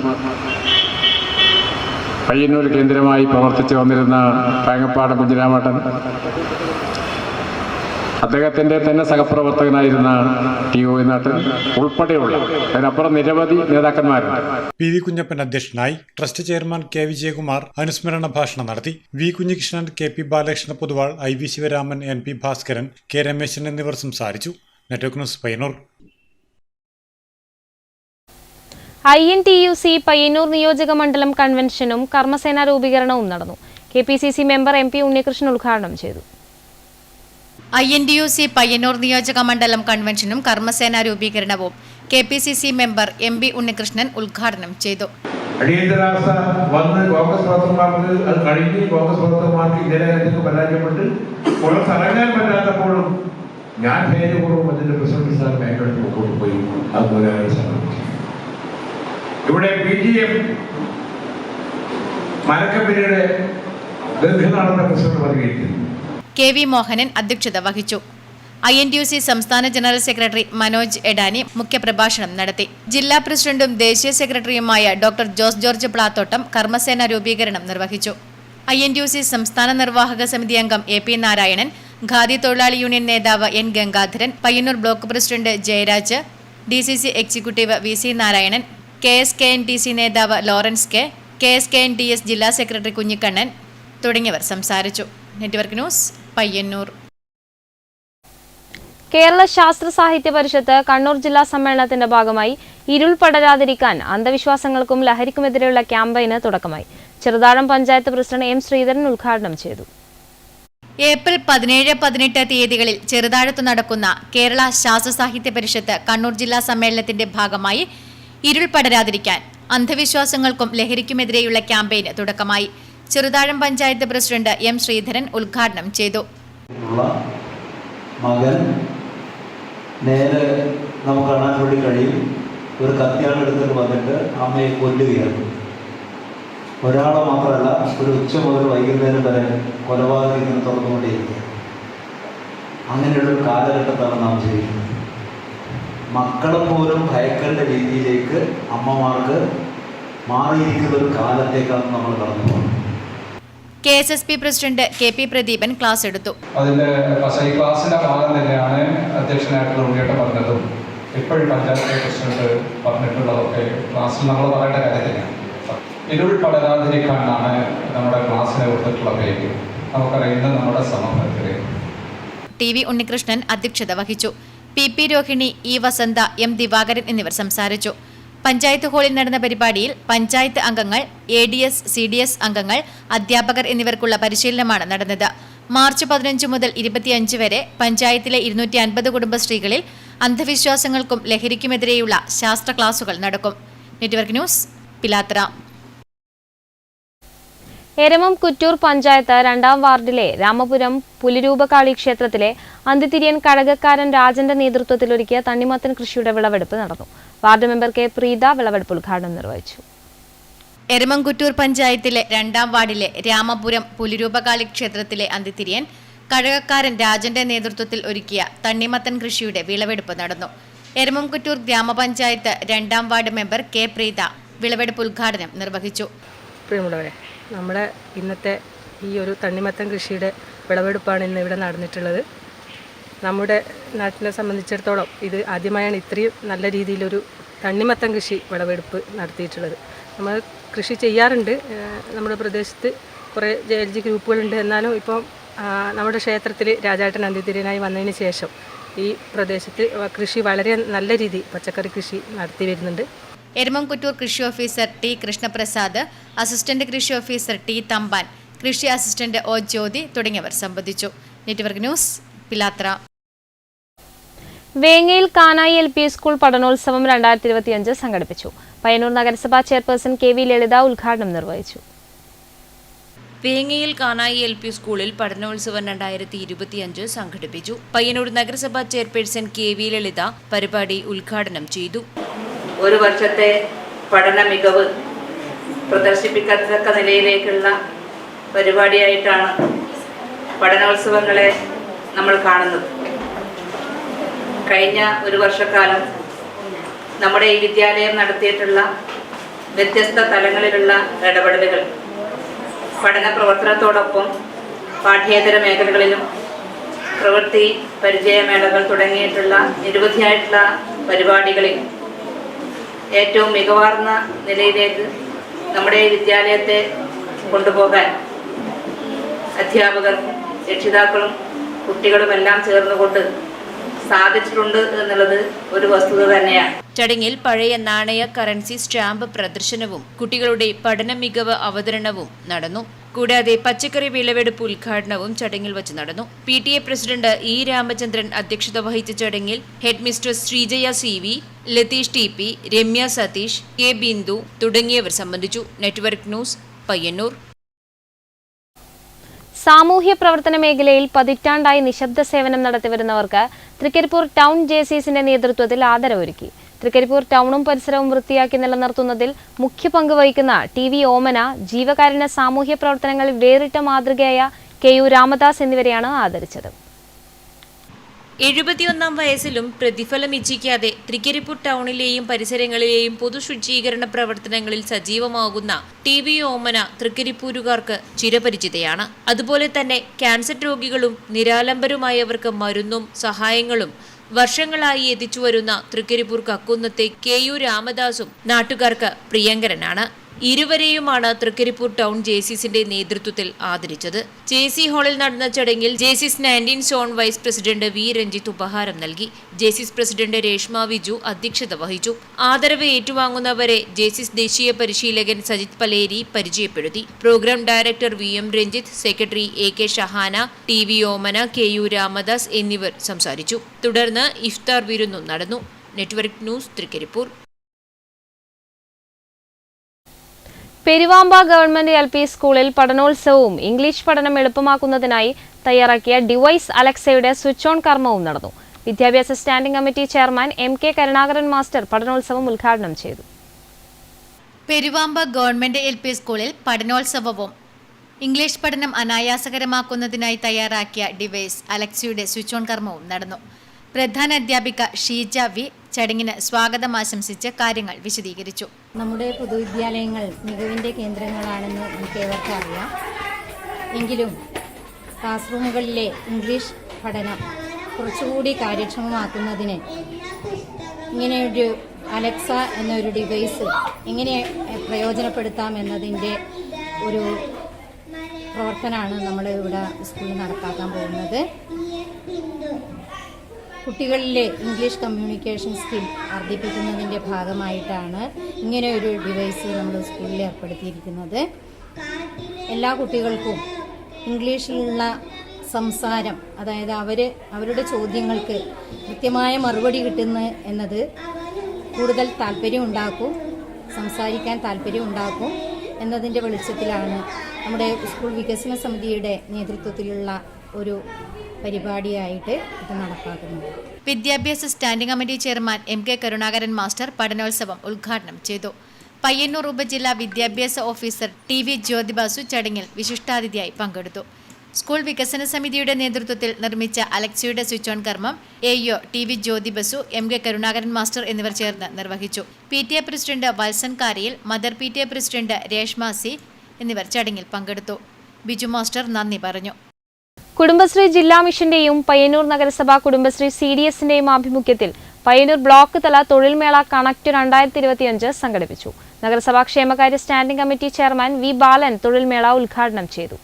പയ്യന്നൂർ കേന്ദ്രമായി പ്രവർത്തിച്ചു വന്നിരുന്ന പാങ്ങപ്പാടം കുഞ്ഞിരാമേട്ടൻ, അദ്ദേഹത്തിൻ്റെ തന്നെ സഹപ്രവർത്തകനായിരുന്ന TO നാട്ടൻ ഉൾപ്പെടെയുള്ള അതിനപ്പുറം നിരവധി നേതാക്കന്മാരുണ്ട്. PV കുഞ്ഞപ്പൻ അധ്യക്ഷനായി. ട്രസ്റ്റ് ചെയർമാൻ K വിജയകുമാർ അനുസ്മരണ ഭാഷണം നടത്തി. V Kunhikrishnan, KP Balakrishna Poduval, IV Sivaraman, NP Bhaskaran, K Rameshan എന്നിവർ സംസാരിച്ചു. Network news, Payyanur. INTUC Payyanur നിയോജക മണ്ഡലം കൺവെൻഷനും കർമ്മസേന രൂപീകരണവും നടന്നു. KPCC മെമ്പർ MP ഉണ്ണികൃഷ്ണൻ ഉദ്ഘാടനം ചെയ്തു. INTUC പയ്യന്നൂർ നിയോജക മണ്ഡലം കൺവെൻഷനും കർമ്മസേന രൂപീകരണവും KPCC മെമ്പർ MP ഉണ്ണികൃഷ്ണൻ ഉദ്ഘാടനം ചെയ്തു. അടിയന്തരാവസ്ഥ വന്ന് കോൺഗ്രസ് പ്രവർത്തകന്മാർക്ക് അത് കഴിഞ്ഞ് കോൺഗ്രസ് പ്രവർത്തകന്മാർക്ക് ജനങ്ങൾക്ക് പരാജയപ്പെട്ട് പുറത്തിറങ്ങാൻ പറ്റാത്തപ്പോഴും ഞാൻ ധൈര്യപൂർവ്വം അതിന്റെ പ്രസിഡന്റ് സ്ഥാനം ഏറ്റെടുത്ത് മുമ്പോട്ട് പോയി അതുപോലെ ശ്രമിച്ചു. ഇവിടെ PGM മരക്കമ്പനിയുടെ ദീർഘനാളത്തെ പ്രസിഡന്റ് പറയുകയും KV മോഹനൻ അധ്യക്ഷത വഹിച്ചു. INTUC സംസ്ഥാന ജനറൽ സെക്രട്ടറി മനോജ് എഡാനി മുഖ്യപ്രഭാഷണം നടത്തി. ജില്ലാ പ്രസിഡന്റും ദേശീയ സെക്രട്ടറിയുമായ ഡോക്ടർ ജോസ് ജോർജ് പ്ലാത്തോട്ടം കർമ്മസേന രൂപീകരണം നിർവഹിച്ചു. INTUC സംസ്ഥാന നിർവാഹക സമിതി അംഗം AP നാരായണൻ, ഖാദി തൊഴിലാളി യൂണിയൻ നേതാവ് N Gangadharan, Payyanur block president Jayaraj, DCC executive VC Narayanan, KSKNTC നേതാവ് ലോറൻസ് കെ, KSKNTS ജില്ലാ സെക്രട്ടറി കുഞ്ഞിക്കണ്ണൻ തുടങ്ങിയവർ സംസാരിച്ചു. Network news, Payyanur. കേരള ശാസ്ത്ര സാഹിത്യ പരിഷത്ത് കണ്ണൂർ ജില്ലാ സമ്മേളനത്തിന്റെ ഭാഗമായി ഇരുൾ പടരാതിരിക്കാൻ അന്ധവിശ്വാസങ്ങൾക്കും ലഹരിക്കുമെതിരെയുള്ള ക്യാമ്പയിന് തുടക്കമായി. Cheruthazham panchayat president M. ശ്രീധരൻ ഉദ്ഘാടനം ചെയ്തു. ഏപ്രിൽ 17-18 തീയതികളിൽ ചെറുതാഴത്ത് നടക്കുന്ന കേരള ശാസ്ത്ര സാഹിത്യ പരിഷത്ത് കണ്ണൂർ ജില്ലാ സമ്മേളനത്തിന്റെ ഭാഗമായി ഇരുൾ പടരാതിരിക്കാൻ അന്ധവിശ്വാസങ്ങൾക്കും ലഹരിക്കുമെതിരെയുള്ള ക്യാമ്പയിന് തുടക്കമായി. Cheruthazham panchayat president M. ശ്രീധരൻ ഉദ്ഘാടനം ചെയ്തു. മകൻ നേരെ നമുക്ക് കാണാൻ വേണ്ടി കഴിയും, ഒരു കത്തിയാളെടുത്തിട്ട് വന്നിട്ട് അമ്മയെ കൊല്ലുകയാണ്. ഒരാളെ മാത്രമല്ല, ഒരു ഉച്ച മുതൽ വൈകുന്നേരം വരെ കൊലപാതകം തുറന്നുകൊണ്ടേയിരിക്കുക. അങ്ങനെയുള്ളൊരു കാലഘട്ടത്താണ് നാം ജീവിക്കുന്നത്. മക്കളെ പോലും ഭയക്കേണ്ട രീതിയിലേക്ക് അമ്മമാർക്ക് മാറിയിരിക്കുന്ന ഒരു കാലത്തേക്കാണ് നമ്മൾ കടന്നു പോകുന്നത്. KSSP president KP Pradeepan class എടുത്തു. അതിൻ്റെ ഈ ക്ലാസ്സിൻ്റെ ഭാഗം തന്നെയാണ് അധ്യക്ഷനായിട്ടുള്ള ഉണ്ണിയേട്ടൻ പറഞ്ഞതും ഇപ്പോഴും പഞ്ചായത്ത് പ്രസിഡന്റ് പറഞ്ഞിട്ടുള്ളതൊക്കെ ക്ലാസ്സിൽ നമ്മൾ പറയേണ്ട കാര്യത്തിലാണ്. ഇരുൾ പടരാതിരിക്കാനാണ് നമ്മുടെ ക്ലാസ്സിനെ കൊടുത്തിട്ടുള്ള പേര്. നമുക്കറിയാം, ഇന്ന് നമ്മുടെ സമൂഹത്തിൽ TV ഉണ്ണികൃഷ്ണൻ അധ്യക്ഷത വഹിച്ചു. PP Rohini, E. വസന്ത, M. ദിവാകരൻ എന്നിവർ സംസാരിച്ചു. പഞ്ചായത്ത് ഹാളിൽ നടന്ന പരിപാടിയിൽ പഞ്ചായത്ത് അംഗങ്ങൾ, ADS, CDS അംഗങ്ങൾ, അധ്യാപകർ എന്നിവർക്കുള്ള പരിശീലനമാണ് നടന്നത്. മാർച്ച് 15 മുതൽ 25 വരെ പഞ്ചായത്തിലെ 250 കുടുംബശ്രീകളിൽ അന്ധവിശ്വാസങ്ങൾക്കും ലഹരിക്കുമെതിരെയുള്ള ശാസ്ത്ര ക്ലാസുകൾ നടക്കും. Network news, Pilathara. എരമം കുറ്റൂർ പഞ്ചായത്ത് 2-ാം വാർഡിലെ രാമപുരം പുലിരൂപകാളി ക്ഷേത്രത്തിലെ അന്തിതിരിയൻ കഴകക്കാരൻ രാജന്റെ നേതൃത്വത്തിൽ ഒരുക്കിയ തണ്ണിമത്തൻ കൃഷിയുടെ വിളവെടുപ്പ് നടന്നു. Ward member K. പ്രീത വിളവെടുപ്പ് ഉദ്ഘാടനം നിർവഹിച്ചു. എരമംകുറ്റൂർ പഞ്ചായത്തിലെ 2-ാം വാർഡിലെ രാമപുരം പുലിരൂപകാളി ക്ഷേത്രത്തിലെ അന്തിതിരിയൻ കഴകക്കാരൻ രാജന്റെ നേതൃത്വത്തിൽ ഒരുക്കിയ തണ്ണിമത്തൻ കൃഷിയുടെ വിളവെടുപ്പ് നടന്നു. എരമംകുറ്റൂർ ഗ്രാമപഞ്ചായത്ത് 2-ാം വാർഡ് മെമ്പർ K. പ്രീത വിളവെടുപ്പ് ഉദ്ഘാടനം നിർവഹിച്ചു. പ്രിയമുള്ളവരെ, നമ്മുടെ ഇന്നത്തെ ഈ ഒരു തണ്ണിമത്തൻ കൃഷിയുടെ വിളവെടുപ്പാണ് ഇന്ന് ഇവിടെ നടന്നിട്ടുള്ളത്. നമ്മുടെ നാട്ടിനെ സംബന്ധിച്ചിടത്തോളം ഇത് ആദ്യമായാണ് ഇത്രയും നല്ല രീതിയിലൊരു തണ്ണിമത്തൻ കൃഷി വിളവെടുപ്പ് നടത്തിയിട്ടുള്ളത്. നമ്മൾ കൃഷി ചെയ്യാറുണ്ട്, നമ്മുടെ പ്രദേശത്ത് കുറേ JLG ഗ്രൂപ്പുകളുണ്ട്. എന്നാലും ഇപ്പോൾ നമ്മുടെ ക്ഷേത്രത്തിൽ രാജാട്ടൻ അന്തിതിരിയനായി വന്നതിന് ശേഷം ഈ പ്രദേശത്ത് കൃഷി വളരെ നല്ല രീതിയിൽ പച്ചക്കറി കൃഷി നടത്തി വരുന്നുണ്ട്. എരമംകുറ്റൂർ കൃഷി ഓഫീസർ T. കൃഷ്ണപ്രസാദ്, അസിസ്റ്റന്റ് കൃഷി ഓഫീസർ T. തമ്പാൻ, കൃഷി അസിസ്റ്റന്റ് O. ജ്യോതി തുടങ്ങിയവർ സംബന്ധിച്ചു. Network news, Pilathara. വേങ്ങയിൽ കാനായി LP സ്കൂൾ പഠനോത്സവം 2025 സംഘടിപ്പിച്ചു. പയ്യന്നൂർ നഗരസഭാ ചെയർപേഴ്സൺ KV ലളിത ഉദ്ഘാടനം നിർവഹിച്ചു. വേങ്ങയിൽ കാനായി LP സ്കൂളിൽ പഠനോത്സവം 2025 സംഘടിപ്പിച്ചു. പയ്യന്നൂർ നഗരസഭാ ചെയർപേഴ്സൺ KV ലളിത പരിപാടി ഉദ്ഘാടനം ചെയ്തു. ഒരു വർഷത്തെ പഠന മികവ് പ്രദർശിപ്പിക്കത്തക്ക നിലയിലേക്കുള്ള പരിപാടിയായിട്ടാണ് പഠനോത്സവങ്ങളെ നമ്മൾ കാണുന്നത്. കഴിഞ്ഞ ഒരു വർഷക്കാലം നമ്മുടെ ഈ വിദ്യാലയം നടത്തിയിട്ടുള്ള വ്യത്യസ്ത തലങ്ങളിലുള്ള ഇടപെടലുകൾ പഠന പ്രവർത്തനത്തോടൊപ്പം പാഠ്യേതര മേഖലകളിലും പ്രവൃത്തി പരിചയമേളകൾ തുടങ്ങിയിട്ടുള്ള നിരവധിയായിട്ടുള്ള പരിപാടികളിൽ ഏറ്റവും മികവാർന്ന നിലയിലേക്ക് നമ്മുടെ ഈ വിദ്യാലയത്തെ കൊണ്ടുപോകാൻ അധ്യാപകർ, രക്ഷിതാക്കളും കുട്ടികളുമെല്ലാം ചേർന്നുകൊണ്ട് സാധിച്ചിട്ടുണ്ട് എന്നുള്ളത് ഒരു വസ്തുത തന്നെയാണ്. ചടങ്ങിൽ പഴയ നാണയ, കറൻസി, സ്റ്റാമ്പ് പ്രദർശനവും കുട്ടികളുടെ പഠന മികവ് അവതരണവും നടന്നു. കൂടാതെ പച്ചക്കറി വിളവെടുപ്പ് ഉദ്ഘാടനവും ചടങ്ങിൽ വച്ച് നടന്നു. PTA president E. രാമചന്ദ്രൻ അധ്യക്ഷത വഹിച്ച ചടങ്ങിൽ head mistress Sreejaya CV, Latheesh TP, Ramya Satheesh, K. Bindu തുടങ്ങിയവർ സംബന്ധിച്ചു. Network news, Payyanur. സാമൂഹ്യ പ്രവർത്തന മേഖലയിൽ പതിറ്റാണ്ടായി നിശബ്ദ സേവനം നടത്തിവരുന്നവർക്ക് തൃക്കരിപ്പൂർ ടൗൺ JCസിന്റെ നേതൃത്വത്തിൽ ആദരവൊരുക്കി. തൃക്കരിപ്പൂർ ടൗണും പരിസരവും വൃത്തിയാക്കി നിലനിർത്തുന്നതിൽ മുഖ്യ പങ്ക് വഹിക്കുന്ന TV ഓമന, ജീവകാരുണ്യ സാമൂഹ്യ പ്രവർത്തനങ്ങളിൽ വേറിട്ട മാതൃകയായ KU രാമദാസ് എന്നിവരെയാണ് ആദരിച്ചത്. 71-ാം വയസ്സിലും പ്രതിഫലം ഇച്ഛിക്കാതെ തൃക്കരിപ്പൂർ ടൗണിലെയും പരിസരങ്ങളിലെയും പൊതുശുചീകരണ പ്രവർത്തനങ്ങളിൽ സജീവമാകുന്ന TV ഓമന തൃക്കരിപ്പൂരുകാർക്ക് ചിരപരിചിതയാണ്. അതുപോലെ തന്നെ ക്യാൻസർ രോഗികളും നിരാലംബരുമായവർക്ക് മരുന്നും സഹായങ്ങളും വർഷങ്ങളായി എത്തിച്ചുവരുന്ന തൃക്കരിപ്പൂർ കക്കുന്നത്തെ KU രാമദാസും നാട്ടുകാർക്ക് പ്രിയങ്കരനാണ്. ഇരുവരെയുമാണ് തൃക്കരിപ്പൂർ ടൗൺ ജെസിസിന്റെ നേതൃത്വത്തിൽ ആദരിച്ചത്. JC ഹാളിൽ നടന്ന ചടങ്ങിൽ ജെസിസ് 19 zone vice president V Ranjith ഉപഹാരം നൽകി. ജെസിസ് പ്രസിഡന്റ് രേഷ്മ വിജു അധ്യക്ഷത വഹിച്ചു. ആദരവ് ഏറ്റുവാങ്ങുന്നവരെ ജെസിസ് ദേശീയ പരിശീലകൻ സജിത് പലേരി പരിചയപ്പെടുത്തി. Program director VM Ranjith, secretary AK Shahana, TV Omana, KU Ramadas എന്നിവർ സംസാരിച്ചു. തുടർന്ന് ഇഫ്താർ വിരുന്നും നടന്നു. Network news, Thrikaripur. Peruvamba government LP സ്കൂളിൽ പഠനോത്സവവും ഇംഗ്ലീഷ് പഠനം എളുപ്പമാക്കുന്നതിനായി തയ്യാറാക്കിയ ഡിവൈസ് അലക്സയുടെ സ്വിച്ച് ഓൺ കർമ്മവും നടന്നു. വിദ്യാഭ്യാസ standing committee chairman MK Karunakaran master പഠനോത്സവം ഉദ്ഘാടനം ചെയ്തു. പെരുവാമ്പ ഗവൺമെന്റ് LP സ്കൂളിൽ പഠനോത്സവവും ഇംഗ്ലീഷ് പഠനം അനായാസകരമാക്കുന്നതിനായി തയ്യാറാക്കിയ ഡിവൈസ് അലക്സയുടെ സ്വിച്ച് ഓൺ കർമ്മവും നടന്നു. പ്രധാന അധ്യാപിക ഷീജ V ചടങ്ങിന് സ്വാഗതം ആശംസിച്ച് കാര്യങ്ങൾ വിശദീകരിച്ചു. നമ്മുടെ പൊതുവിദ്യാലയങ്ങൾ മികവിൻ്റെ കേന്ദ്രങ്ങളാണെന്ന് നമുക്ക് ഏവർക്കും അറിയാം. എങ്കിലും ക്ലാസ് റൂമുകളിലെ ഇംഗ്ലീഷ് പഠനം കുറച്ചുകൂടി കാര്യക്ഷമമാക്കുന്നതിന് ഇങ്ങനെയൊരു അലക്സ എന്നൊരു ഡിവൈസ് എങ്ങനെ പ്രയോജനപ്പെടുത്താം എന്നതിൻ്റെ ഒരു പ്രവർത്തനമാണ് നമ്മൾ ഇവിടെ സ്കൂളിൽ നടപ്പാക്കാൻ പോകുന്നത്. കുട്ടികളിലെ ഇംഗ്ലീഷ് കമ്മ്യൂണിക്കേഷൻ സ്കിൽ വർദ്ധിപ്പിക്കുന്നതിൻ്റെ ഭാഗമായിട്ടാണ് ഇങ്ങനെ ഒരു ഡിവൈസ് നമ്മൾ സ്കൂളിൽ ഏർപ്പെടുത്തിയിരിക്കുന്നത്. എല്ലാ കുട്ടികൾക്കും ഇംഗ്ലീഷിലുള്ള സംസാരം, അതായത് അവരുടെ ചോദ്യങ്ങൾക്ക് കൃത്യമായ മറുപടി കിട്ടുന്നു എന്നത് കൂടുതൽ താല്പര്യം ഉണ്ടാക്കും, സംസാരിക്കാൻ താല്പര്യം ഉണ്ടാക്കും എന്നതിൻ്റെ വെളിച്ചത്തിലാണ് നമ്മുടെ സ്കൂൾ വികസന സമിതിയുടെ നേതൃത്വത്തിലുള്ള ഒരു പരിപാടിയായിട്ട് ഇത് നടപ്പാക്കുന്നത്. വിദ്യാഭ്യാസ standing committee chairman MK Karunakaran master പഠനോത്സവം ഉദ്ഘാടനം ചെയ്തു. പയ്യന്നൂർ ഉപജില്ലാ വിദ്യാഭ്യാസ ഓഫീസർ TV ജ്യോതിബാസു ചടങ്ങിൽ വിശിഷ്ടാതിഥിയായി പങ്കെടുത്തു. സ്കൂൾ വികസന സമിതിയുടെ നേതൃത്വത്തിൽ നിർമ്മിച്ച അലക്സയുടെ സ്വിച്ച് ഓൺ കർമ്മം AO TV Jyothibasu, MK Karunakaran master എന്നിവർ ചേർന്ന് നിർവഹിച്ചു. PTA president Valsan Kariyil, mother PTA president Reshma C എന്നിവർ ചടങ്ങിൽ പങ്കെടുത്തു. ബിജു മാസ്റ്റർ നന്ദി പറഞ്ഞു. കുടുംബശ്രീ ജില്ലാ മിഷന്റെയും പയ്യന്നൂർ നഗരസഭ കുടുംബശ്രീ CDSന്റെയും ആഭിമുഖ്യത്തിൽ പയ്യന്നൂർ ബ്ലോക്ക് തല തൊഴിൽമേള കണക്ട് 2025 സംഘടിപ്പിച്ചു. നഗരസഭാ ക്ഷേമകാര്യ സ്റ്റാൻഡിംഗ് കമ്മിറ്റി ചെയർമാൻ V ബാലൻ തൊഴിൽമേള ഉദ്ഘാടനം ചെയ്തു.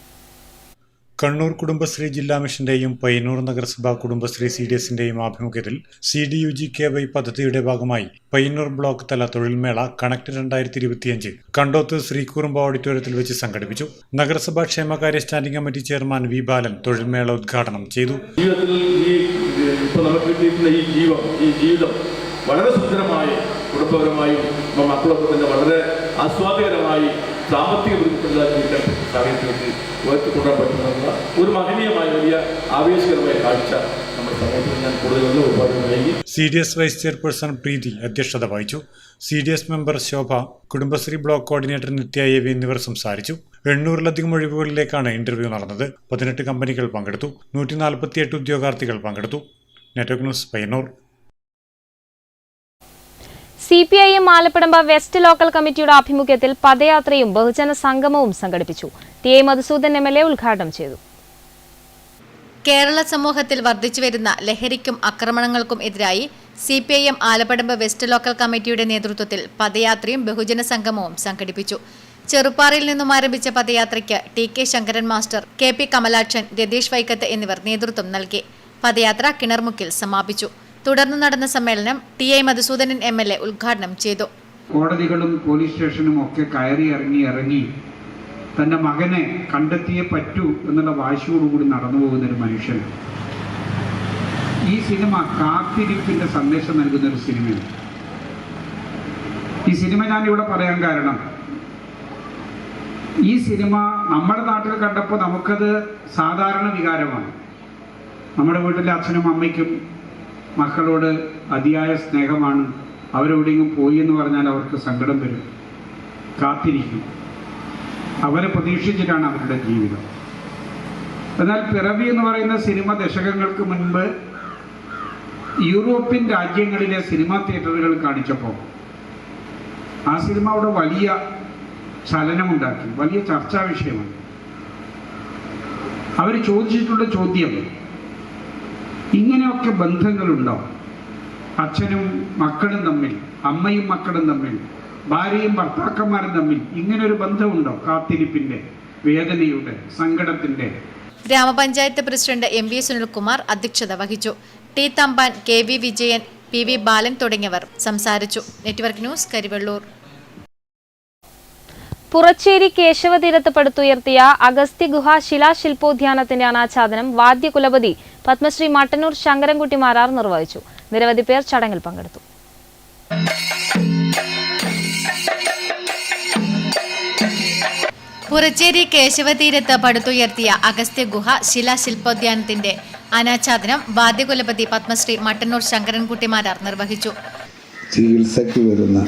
കണ്ണൂർ കുടുംബശ്രീ ജില്ലാ മിഷന്റെയും പയ്യന്നൂർ നഗരസഭ കുടുംബശ്രീ CDSന്റെയും ആഭിമുഖ്യത്തിൽ CDUGKY പദ്ധതിയുടെ ഭാഗമായി പയ്യന്നൂർ ബ്ലോക്ക് തല തൊഴിൽമേള കണക്ട് 2025 കണ്ടോത്ത് ശ്രീകുറുമ്പ ഓഡിറ്റോറിയത്തിൽ വെച്ച് സംഘടിപ്പിച്ചു. നഗരസഭാ ക്ഷേമകാര്യ സ്റ്റാൻഡിംഗ് കമ്മിറ്റി ചെയർമാൻ V ബാലൻ തൊഴിൽമേള ഉദ്ഘാടനം ചെയ്തു. ജീവിതം വളരെ സുന്ദരമായി കുടുംബപരമായും മക്കളൊക്കെ തന്നെ വളരെ ആസ്വാദികരമായി സാമ്പത്തിക ബുദ്ധിമുട്ടില്ലാത്ത സാഹചര്യത്തിലേക്ക് ഉയർത്തിക്കൊണ്ടാൻ പറ്റുന്ന ഒരു മഹനീയമായ വലിയ ആവേശകരമായ കാഴ്ച നമ്മുടെ സമൂഹത്തിൽ ഞാൻ കൂടുതലൊന്നും ഒരുപാട് നൽകി. CDS വൈസ് ചെയർപേഴ്സൺ പ്രീതി അധ്യക്ഷത വഹിച്ചു. CDS മെമ്പർ ശോഭ, കുടുംബശ്രീ ബ്ലോക്ക് കോർഡിനേറ്റർ നിത്യ AV എന്നിവർ സംസാരിച്ചു. 800-ലധികം ഒഴിവുകളിലേക്കാണ് ഇന്റർവ്യൂ നടന്നത്. 18 കമ്പനികൾ പങ്കെടുത്തു. 148 ഉദ്യോഗാർത്ഥികൾ പങ്കെടുത്തു. Network news, Payyanur. CPIM Alappadamba west local കമ്മിറ്റിയുടെ ആഭിമുഖ്യത്തിൽ പദയാത്രയും ബഹുജന സംഗമവും സംഘടിപ്പിച്ചു. TA മധുസൂദൻ MLA ഉദ്ഘാടനം ചെയ്തു. കേരള സമൂഹത്തിൽ വർദ്ധിച്ചുവരുന്ന ലഹരിക്കും ആക്രമണങ്ങൾക്കും എതിരായി CPIM ആലപ്പടമ്പ വെസ്റ്റ് ലോക്കൽ കമ്മിറ്റിയുടെ നേതൃത്വത്തിൽ പദയാത്രയും ബഹുജന സംഗമവും സംഘടിപ്പിച്ചു. ചെറുപ്പാറയിൽ നിന്നും ആരംഭിച്ച പദയാത്രയ്ക്ക് TK Sankaran master, KP Kamalakshan, Ratheesh Vaikkath എന്നിവർ നേതൃത്വം നൽകി. പദയാത്ര കിണർമുക്കിൽ സമാപിച്ചു. തുടർന്ന് നടന്ന സമ്മേളനം TA മധുസൂദനൻ MLA ഉദ്ഘാടനം ചെയ്തു. കോടതികളും പോലീസ് സ്റ്റേഷനും ഒക്കെ ഇറങ്ങി തന്റെ മകനെ കണ്ടെത്തിയേ പറ്റൂ എന്നുള്ള വാശിയോടുകൂടി നടന്നു പോകുന്ന ഒരു മനുഷ്യനാണ്. ഈ സിനിമ കാത്തിരിപ്പിന്റെ സന്ദേശം നൽകുന്ന ഒരു സിനിമയാണ്. ഈ സിനിമ ഞാനിവിടെ പറയാൻ കാരണം, ഈ സിനിമ നമ്മുടെ നാട്ടിൽ കണ്ടപ്പോൾ നമുക്കത് സാധാരണ വികാരമാണ്. നമ്മുടെ വീട്ടിലെ അച്ഛനും അമ്മയ്ക്കും മക്കളോട് അതിയായ സ്നേഹമാണ്. അവരെവിടെയെങ്കിലും പോയി എന്ന് പറഞ്ഞാൽ അവർക്ക് സങ്കടം വരും, കാത്തിരിക്കും, അവരെ പ്രതീക്ഷിച്ചിട്ടാണ് അവരുടെ ജീവിതം. എന്നാൽ പിറവി എന്ന് പറയുന്ന സിനിമ ദശകങ്ങൾക്ക് മുൻപ് യൂറോപ്യൻ രാജ്യങ്ങളിലെ സിനിമാ തിയേറ്ററുകൾ കാണിച്ചപ്പോൾ ആ സിനിമ അവിടെ വലിയ ചലനമുണ്ടാക്കി, വലിയ ചർച്ചാ വിഷയമാണ്. അവർ ചോദിച്ചിട്ടുള്ള ചോദ്യം, ഇങ്ങനെയൊക്കെ ബന്ധങ്ങളുണ്ടോ? അച്ഛനും മക്കളും തമ്മിൽ, അമ്മയും മക്കളും തമ്മിൽ, ഭാര്യയും ഭർത്താക്കന്മാരും തമ്മിൽ ഇങ്ങനൊരു ബന്ധമുണ്ടോ? കാത്തിരിപ്പിന്റെ, വേദനയുടെ, സങ്കടത്തിന്റെ. ഗ്രാമപഞ്ചായത്ത് പ്രസിഡന്റ് MV സുനിൽകുമാർ അധ്യക്ഷത വഹിച്ചു. T Thampan, KV Vijayan, PV Balan തുടങ്ങിയവർ സംസാരിച്ചു. Network news, Karivellur. പുറച്ചേരി കേശവതീരത്ത് പടുത്തുയർത്തിയ അഗസ്ത്യ ഗുഹ ശിലാശില്പോദ്യാനത്തിന്റെ അനാച്ഛാദനം വാദ്യകുലപതി പത്മശ്രീ മട്ടന്നൂർ ശങ്കരൻകുട്ടി മാരാർ നിർവഹിച്ചു. നിരവധി പേർ ചടങ്ങിൽ പങ്കെടുത്തു. പുറച്ചേരി കേശവതീരത്ത് പടുത്തുയർത്തിയ അഗസ്ത്യ ഗുഹ ശിലാശില്പോദ്യാനത്തിന്റെ അനാച്ഛാദനം വാദ്യകുലപതി പത്മശ്രീ മട്ടന്നൂർ ശങ്കരൻകുട്ടി മാരാർ നിർവഹിച്ചു. ചികിത്സയ്ക്ക് വരുന്ന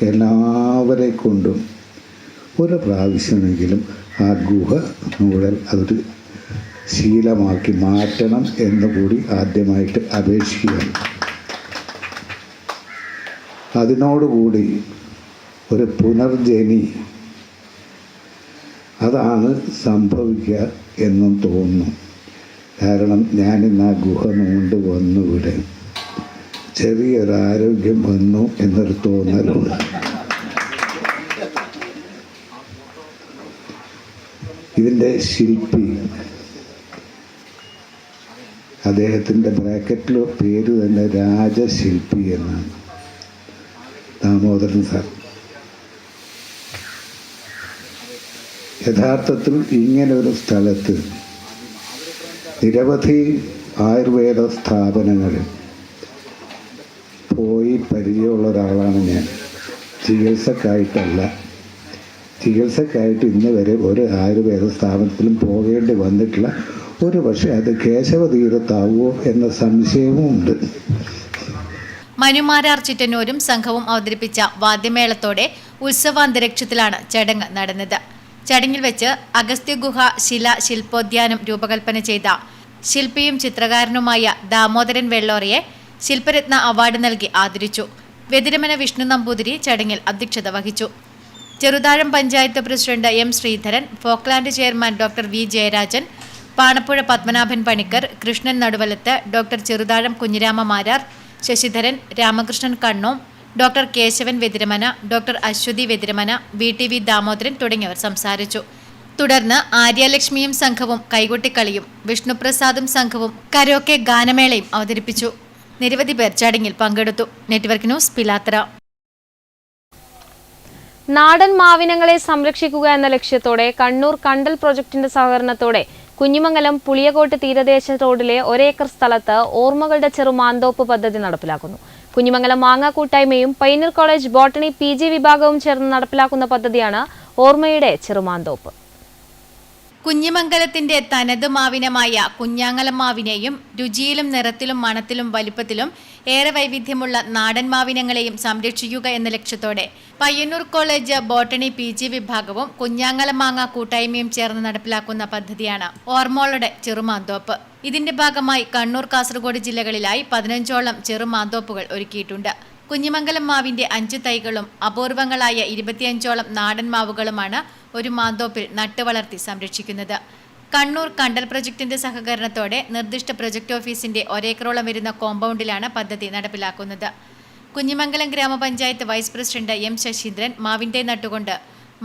എല്ലാവരെ കൊണ്ടും ഒരു പ്രാവശ്യമെങ്കിലും ആ ഗുഹ മൂടൽ അതൊരു ശീലമാക്കി മാറ്റണം എന്നുകൂടി ആദ്യമായിട്ട് അപേക്ഷിക്കുകയാണ്. അതിനോടുകൂടി ഒരു പുനർജനി അതാണ് സംഭവിക്കുക എന്നും തോന്നുന്നു. കാരണം ഞാനിന്ന് ആ ഗുഹ കൊണ്ട് വന്നു ഇവിടെ ചെറിയൊരാരോഗ്യം വന്നു എന്നൊരു തോന്നലുണ്ട്. ഇതിൻ്റെ ശില്പി, അദ്ദേഹത്തിൻ്റെ ബ്രാക്കറ്റിലോ പേര് തന്നെ രാജശില്പി എന്നാണ്, ദാമോദരൻ സാർ. യഥാർത്ഥത്തിൽ ഇങ്ങനെ ഒരു സ്ഥലത്ത് നിരവധി ആയുർവേദ സ്ഥാപനങ്ങളിൽ പോയി പരിചയമുള്ള ഒരാളാണ് ഞാൻ. ചികിത്സക്കായിട്ട് ഇന്ന് വരെ ഒരു ആയുർവേദ സ്ഥാപനത്തിലും പോകേണ്ടി വന്നിട്ടില്ല. ഒരു പക്ഷേ അത് കേശവതീരത്താവോ എന്ന സംശയവും ഉണ്ട്. മനുമാരാർ ചിറ്റന്നൂരും സംഘവും അവതരിപ്പിച്ച വാദ്യമേളത്തോടെ ഉത്സവാന്തരീക്ഷത്തിലാണ് ചടങ്ങ് നടന്നത്. ചടങ്ങിൽ വെച്ച് അഗസ്ത്യ ഗുഹ ശില്പോദ്യാനം രൂപകൽപ്പന ചെയ്ത ശില്പിയും ചിത്രകാരനുമായ ദാമോദരൻ വെള്ളോറയെ ശില്പരത്ന അവാർഡ് നൽകി ആദരിച്ചു. വെതിരമന വിഷ്ണു നമ്പൂതിരി ചടങ്ങിൽ അധ്യക്ഷത വഹിച്ചു. Cheruthazham panchayat president M Sreedharan, Folkland chairman doctor V Jayarajan, Panappuzha Padmanabhan Panicker, Krishnan Naduvalath, doctor Cheruthazham Kunhirama Marar, Sasidharan, Ramakrishnan Kannom, doctor Kesavan Vethiramana, doctor Aswathi Vethiramana, VTV Damodaran തുടങ്ങിയവർ സംസാരിച്ചു. തുടർന്ന് ആര്യലക്ഷ്മിയും സംഘവും കൈകൊട്ടിക്കളിയും വിഷ്ണുപ്രസാദും സംഘവും കരോക്കെ ഗാനമേളയും അവതരിപ്പിച്ചു. നിരവധി പേർ ചടങ്ങിൽ പങ്കെടുത്തു. Network news, Pilathara. നാടൻ മാവിനങ്ങളെ സംരക്ഷിക്കുക എന്ന ലക്ഷ്യത്തോടെ കണ്ണൂർ കണ്ടൽ പ്രൊജക്ടിന്റെ സഹകരണത്തോടെ കുഞ്ഞിമംഗലം പുളിയകോട്ട് തീരദേശ റോഡിലെ 1 ഏക്കർ സ്ഥലത്ത് ഓർമ്മകളുടെ ചെറുമാന്തോപ്പ് പദ്ധതി നടപ്പിലാക്കുന്നു. കുഞ്ഞിമംഗലം മാങ്ങ കൂട്ടായ്മയും പയ്യന്നൂർ കോളേജ് ബോട്ടണി PG വിഭാഗവും ചേർന്ന് നടപ്പിലാക്കുന്ന പദ്ധതിയാണ് ഓർമ്മയുടെ ചെറുമാന്തോപ്പ്. കുഞ്ഞിമംഗലത്തിന്റെ തനത് മാവിനമായ കുഞ്ഞാങ്ങലം മാവിനെയും രുചിയിലും നിറത്തിലും മണത്തിലും വലിപ്പത്തിലും ഏറെ വൈവിധ്യമുള്ള നാടൻ മാവിനങ്ങളെയും സംരക്ഷിക്കുക എന്ന ലക്ഷ്യത്തോടെ പയ്യന്നൂർ കോളേജ് ബോട്ടണി PG വിഭാഗവും കുഞ്ഞാങ്ങലം മാങ്ങ കൂട്ടായ്മയും ചേർന്ന് നടപ്പിലാക്കുന്ന പദ്ധതിയാണ് ഓർമ്മകളുടെ ചെറുമാന്തോപ്പ്. ഇതിന്റെ ഭാഗമായി കണ്ണൂർ, കാസർഗോഡ് ജില്ലകളിലായി 15ഓളം ചെറുമാന്തോപ്പുകൾ ഒരുക്കിയിട്ടുണ്ട്. കുഞ്ഞിമംഗലം മാവിന്റെ 5 തൈകളും അപൂർവങ്ങളായ 25ഓളം നാടൻ മാവുകളുമാണ് ഒരു മാന്തോപ്പിൽ നട്ടുവളർത്തി സംരക്ഷിക്കുന്നത്. കണ്ണൂർ കണ്ടൽ പ്രൊജക്ടിന്റെ സഹകരണത്തോടെ നിർദ്ദിഷ്ട പ്രൊജക്ട് ഓഫീസിന്റെ 1 ഏക്കറോളം വരുന്ന കോമ്പൗണ്ടിലാണ് പദ്ധതി നടപ്പിലാക്കുന്നത്. കുഞ്ഞിമംഗലം ഗ്രാമപഞ്ചായത്ത് വൈസ് പ്രസിഡന്റ് M ശശീന്ദ്രൻ മാവിന്റെ നട്ടുകൊണ്ട്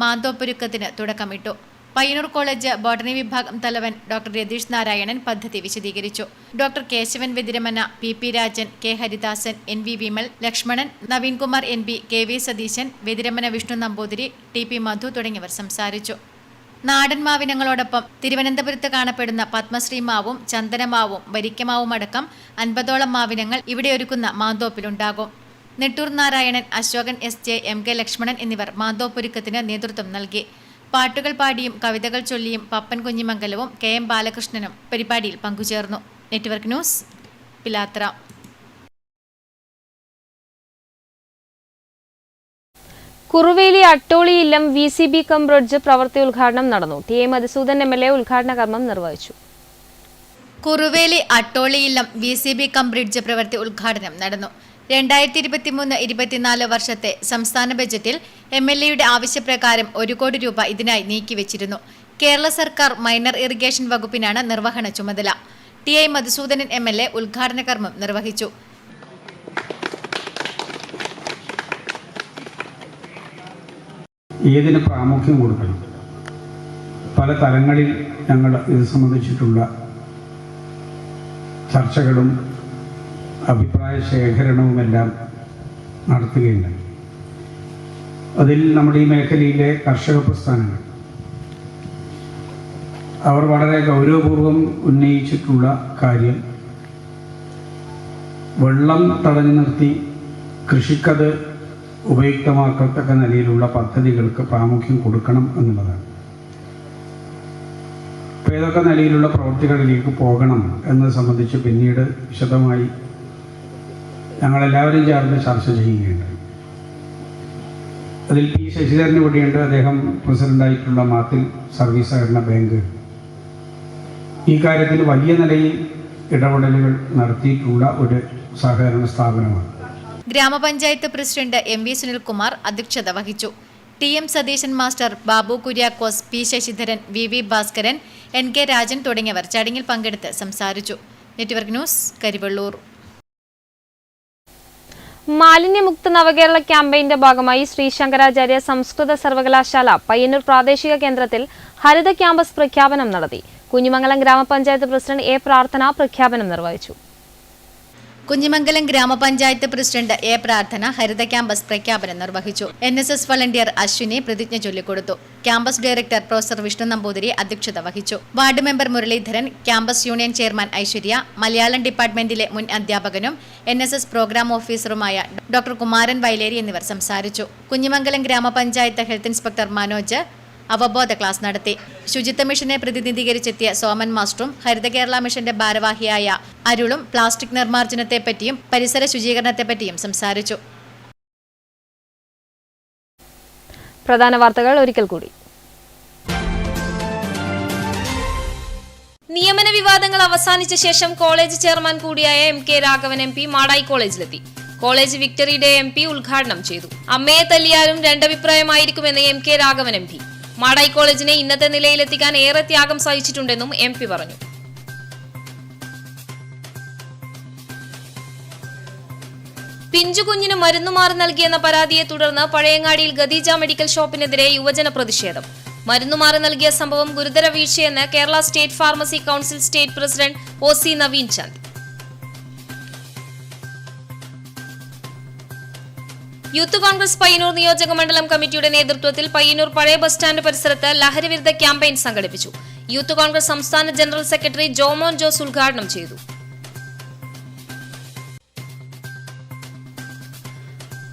മാന്തോപ്പൊരുക്കത്തിന് തുടക്കമിട്ടു. പയ്യന്നൂർ കോളേജ് ബോട്ടണി വിഭാഗം തലവൻ ഡോക്ടർ രതീഷ് നാരായണൻ പദ്ധതി വിശദീകരിച്ചു. Doctor Kesavan Vethiramana, PP Rajan, K Haridasan, NV Vimal, Lakshmanan, Naveenkumar NB, KV Satheesan, Vethiramana Vishnu Namboothiri, TP Madhu തുടങ്ങിയവർ സംസാരിച്ചു. നാടൻ മാവിനങ്ങളോടൊപ്പം തിരുവനന്തപുരത്ത് കാണപ്പെടുന്ന പത്മശ്രീ മാവും ചന്ദനമാവും വരിക്കമാവും അടക്കം 50ഓളം മാവിനങ്ങൾ ഇവിടെ ഒരുക്കുന്ന മാന്തോപ്പിലുണ്ടാകും. നെട്ടൂർ നാരായണൻ, അശോകൻ SJ, MK ലക്ഷ്മണൻ എന്നിവർ മാന്തോപ്പൊരുക്കത്തിന് നേതൃത്വം നൽകി. പാട്ടുകൾ പാടിയും കവിതകൾ ചൊല്ലിയും പപ്പൻ കുഞ്ഞിമംഗലവും KM ബാലകൃഷ്ണനും പരിപാടിയിൽ പങ്കുചേർന്നു. Network news, Pilathara. കുറുവേലി അട്ടോളി ഇല്ലം VCB കം ബ്രിഡ്ജ് പ്രവൃത്തി ഉദ്ഘാടനം നടന്നു. TA മധുസൂദൻ MLA ഉദ്ഘാടന കർമ്മം നിർവഹിച്ചു. കുറുവേലി അട്ടോളി ഇല്ലം VCB കം ബ്രിഡ്ജ് പ്രവൃത്തി ഉദ്ഘാടനം നടന്നു. 2023-24 വർഷത്തെ സംസ്ഥാന ബജറ്റിൽ MLAയുടെ ആവശ്യപ്രകാരം 1 കോടി രൂപ ഇതിനായി നീക്കിവെച്ചിരുന്നു. കേരള സർക്കാർ മൈനർ ഇറിഗേഷൻ വകുപ്പിനാണ് നിർവഹണ ചുമതല. TA മധുസൂദനൻ MLA ഉദ്ഘാടന കർമ്മം നിർവഹിച്ചു. ഏതിന് പ്രാമുഖ്യം കൊടുക്കണം. പല തലങ്ങളിൽ ഞങ്ങൾ ഇത് സംബന്ധിച്ചിട്ടുള്ള ചർച്ചകളും അഭിപ്രായ ശേഖരണവുമെല്ലാം നടത്തുകയുണ്ടായി. അതിൽ നമ്മുടെ ഈ മേഖലയിലെ കർഷക പ്രസ്ഥാനങ്ങൾ അവർ വളരെ ഗൗരവപൂർവം ഉന്നയിച്ചിട്ടുള്ള കാര്യം വെള്ളം തടഞ്ഞു നിർത്തി കൃഷിക്കത് ഉപയുക്തമാക്കത്തക്ക നിലയിലുള്ള പദ്ധതികൾക്ക് പ്രാമുഖ്യം കൊടുക്കണം എന്നുള്ളതാണ്. അപ്പോൾ ഏതൊക്കെ നിലയിലുള്ള പ്രവൃത്തികളിലേക്ക് പോകണം എന്നത് സംബന്ധിച്ച് പിന്നീട് വിശദമായി ഞങ്ങളെല്ലാവരും ചേർന്ന് ചർച്ച ചെയ്യുകയുണ്ടായി. അതിൽ പി ശശിധരൻ കൂടിയുണ്ട്. അദ്ദേഹം പ്രസിഡൻ്റായിട്ടുള്ള മാത്തിൽ സർവീസ് സഹകരണ ബാങ്ക് ഈ കാര്യത്തിൽ വലിയ നിലയിൽ ഇടപെടലുകൾ നടത്തിയിട്ടുള്ള ഒരു സഹകരണ സ്ഥാപനമാണ്. ഗ്രാമപഞ്ചായത്ത് പ്രസിഡന്റ് MV സുനിൽകുമാർ അധ്യക്ഷത വഹിച്ചു. TM Satheesan master, Babu Kuriakose, P Sasidharan, VV Bhaskaran, NK Rajan തുടങ്ങിയവർ ചടങ്ങിൽ പങ്കെടുത്ത് സംസാരിച്ചു. Network news, Karivellur. മാലിന്യമുക്ത നവകേരള ക്യാമ്പയിന്റെ ഭാഗമായി ശ്രീ ശങ്കരാചാര്യ സംസ്കൃത സർവകലാശാല പയ്യന്നൂർ പ്രാദേശിക കേന്ദ്രത്തിൽ ഹരിത ക്യാമ്പസ് പ്രഖ്യാപനം നടത്തി. കുഞ്ഞിമംഗലം ഗ്രാമപഞ്ചായത്ത് പ്രസിഡന്റ് A പ്രാർത്ഥന പ്രഖ്യാപനം നിർവഹിച്ചു. കുഞ്ഞിമംഗലം ഗ്രാമപഞ്ചായത്ത് പ്രസിഡന്റ് A പ്രാർത്ഥന ഹരിത ക്യാമ്പസ് പ്രഖ്യാപനം നിർവഹിച്ചു. NSS വളണ്ടിയർ അശ്വിനി പ്രതിജ്ഞ ചൊല്ലിക്കൊടുത്തു. Campus director professor Vishnu Namboothiri അധ്യക്ഷത വഹിച്ചു. Ward member Muraleedharan, campus union chairman Aishwarya, Malayalam ഡിപ്പാർട്ട്മെന്റിലെ മുൻ അധ്യാപകനും NSS പ്രോഗ്രാം ഓഫീസറുമായ ഡോക്ടർ കുമാരൻ വയലേരി എന്നിവർ സംസാരിച്ചു. കുഞ്ഞിമംഗലം ഗ്രാമപഞ്ചായത്ത് ഹെൽത്ത് ഇൻസ്പെക്ടർ മനോജ് അവബോധ ക്ലാസ് നടത്തി. ശുചിത്വ മിഷനെ പ്രതിനിധീകരിച്ചെത്തിയ സോമൻ മാസ്റ്ററും ഹരിത കേരള മിഷന്റെ ഭാരവാഹിയായ അരുളും പ്ലാസ്റ്റിക് നിർമ്മാർജ്ജനത്തെപ്പറ്റിയും പരിസര ശുചീകരണത്തെപ്പറ്റിയും സംസാരിച്ചു. പ്രധാന വാർത്തകൾ ഒരിക്കൽ കൂടി. നിയമന വിവാദങ്ങൾ അവസാനിച്ച ശേഷം കോളേജ് ചെയർമാൻ കൂടിയായ MK രാഘവൻ MP മാടായി കോളേജിലെത്തി. കോളേജ് വിക്ടറി ഡേ MP ഉദ്ഘാടനം ചെയ്തു. അമ്മയെ തല്ലിയാലും രണ്ടഭിപ്രായമായിരിക്കുമെന്ന് MK രാഘവൻ MP. മാടായി കോളേജിനെ ഇന്നത്തെ നിലയിലെത്തിക്കാൻ ഏറെ ത്യാഗം സഹിച്ചിട്ടുണ്ടെന്നും MP പറഞ്ഞു. പിഞ്ചുകുഞ്ഞിന് മരുന്നുമാറി നൽകിയെന്ന പരാതിയെ തുടർന്ന് പഴയങ്ങാടിയിൽ ഖദീജ മെഡിക്കൽ ഷോപ്പിനെതിരെ യുവജന പ്രതിഷേധം. മരുന്നുമാറി നൽകിയ സംഭവം ഗുരുതര വീഴ്ചയെന്ന് Kerala state pharmacy council state president OC Naveen Chand. Youth Congress Payyannur നിയോജക മണ്ഡലം കമ്മിറ്റിയുടെ നേതൃത്വത്തിൽ പയ്യന്നൂർ പഴയ ബസ് സ്റ്റാൻഡ് പരിസരത്ത് ലഹരിവിരുദ്ധ ക്യാമ്പയിൻ സംഘടിപ്പിച്ചു. യൂത്ത് കോൺഗ്രസ് സംസ്ഥാന ജനറൽ സെക്രട്ടറി ജോമോൻ ജോസ് ഉദ്ഘാടനം ചെയ്തു.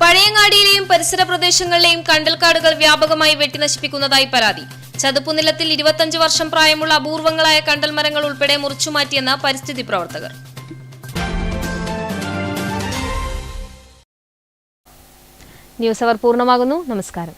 പഴയങ്ങാടിയിലെയും പരിസര പ്രദേശങ്ങളിലെയും കണ്ടൽക്കാടുകൾ വ്യാപകമായി വെട്ടിനശിപ്പിക്കുന്നതായി പരാതി. ചതുപ്പുനിലത്തിൽ 25 വർഷം പ്രായമുള്ള അപൂർവങ്ങളായ കണ്ടൽ മരങ്ങൾ ഉൾപ്പെടെ മുറിച്ചുമാറ്റിയെന്ന് പരിസ്ഥിതി പ്രവർത്തകർ. ന്യൂസ് അവർ പൂർണ്ണമാകുന്നു. നമസ്കാരം.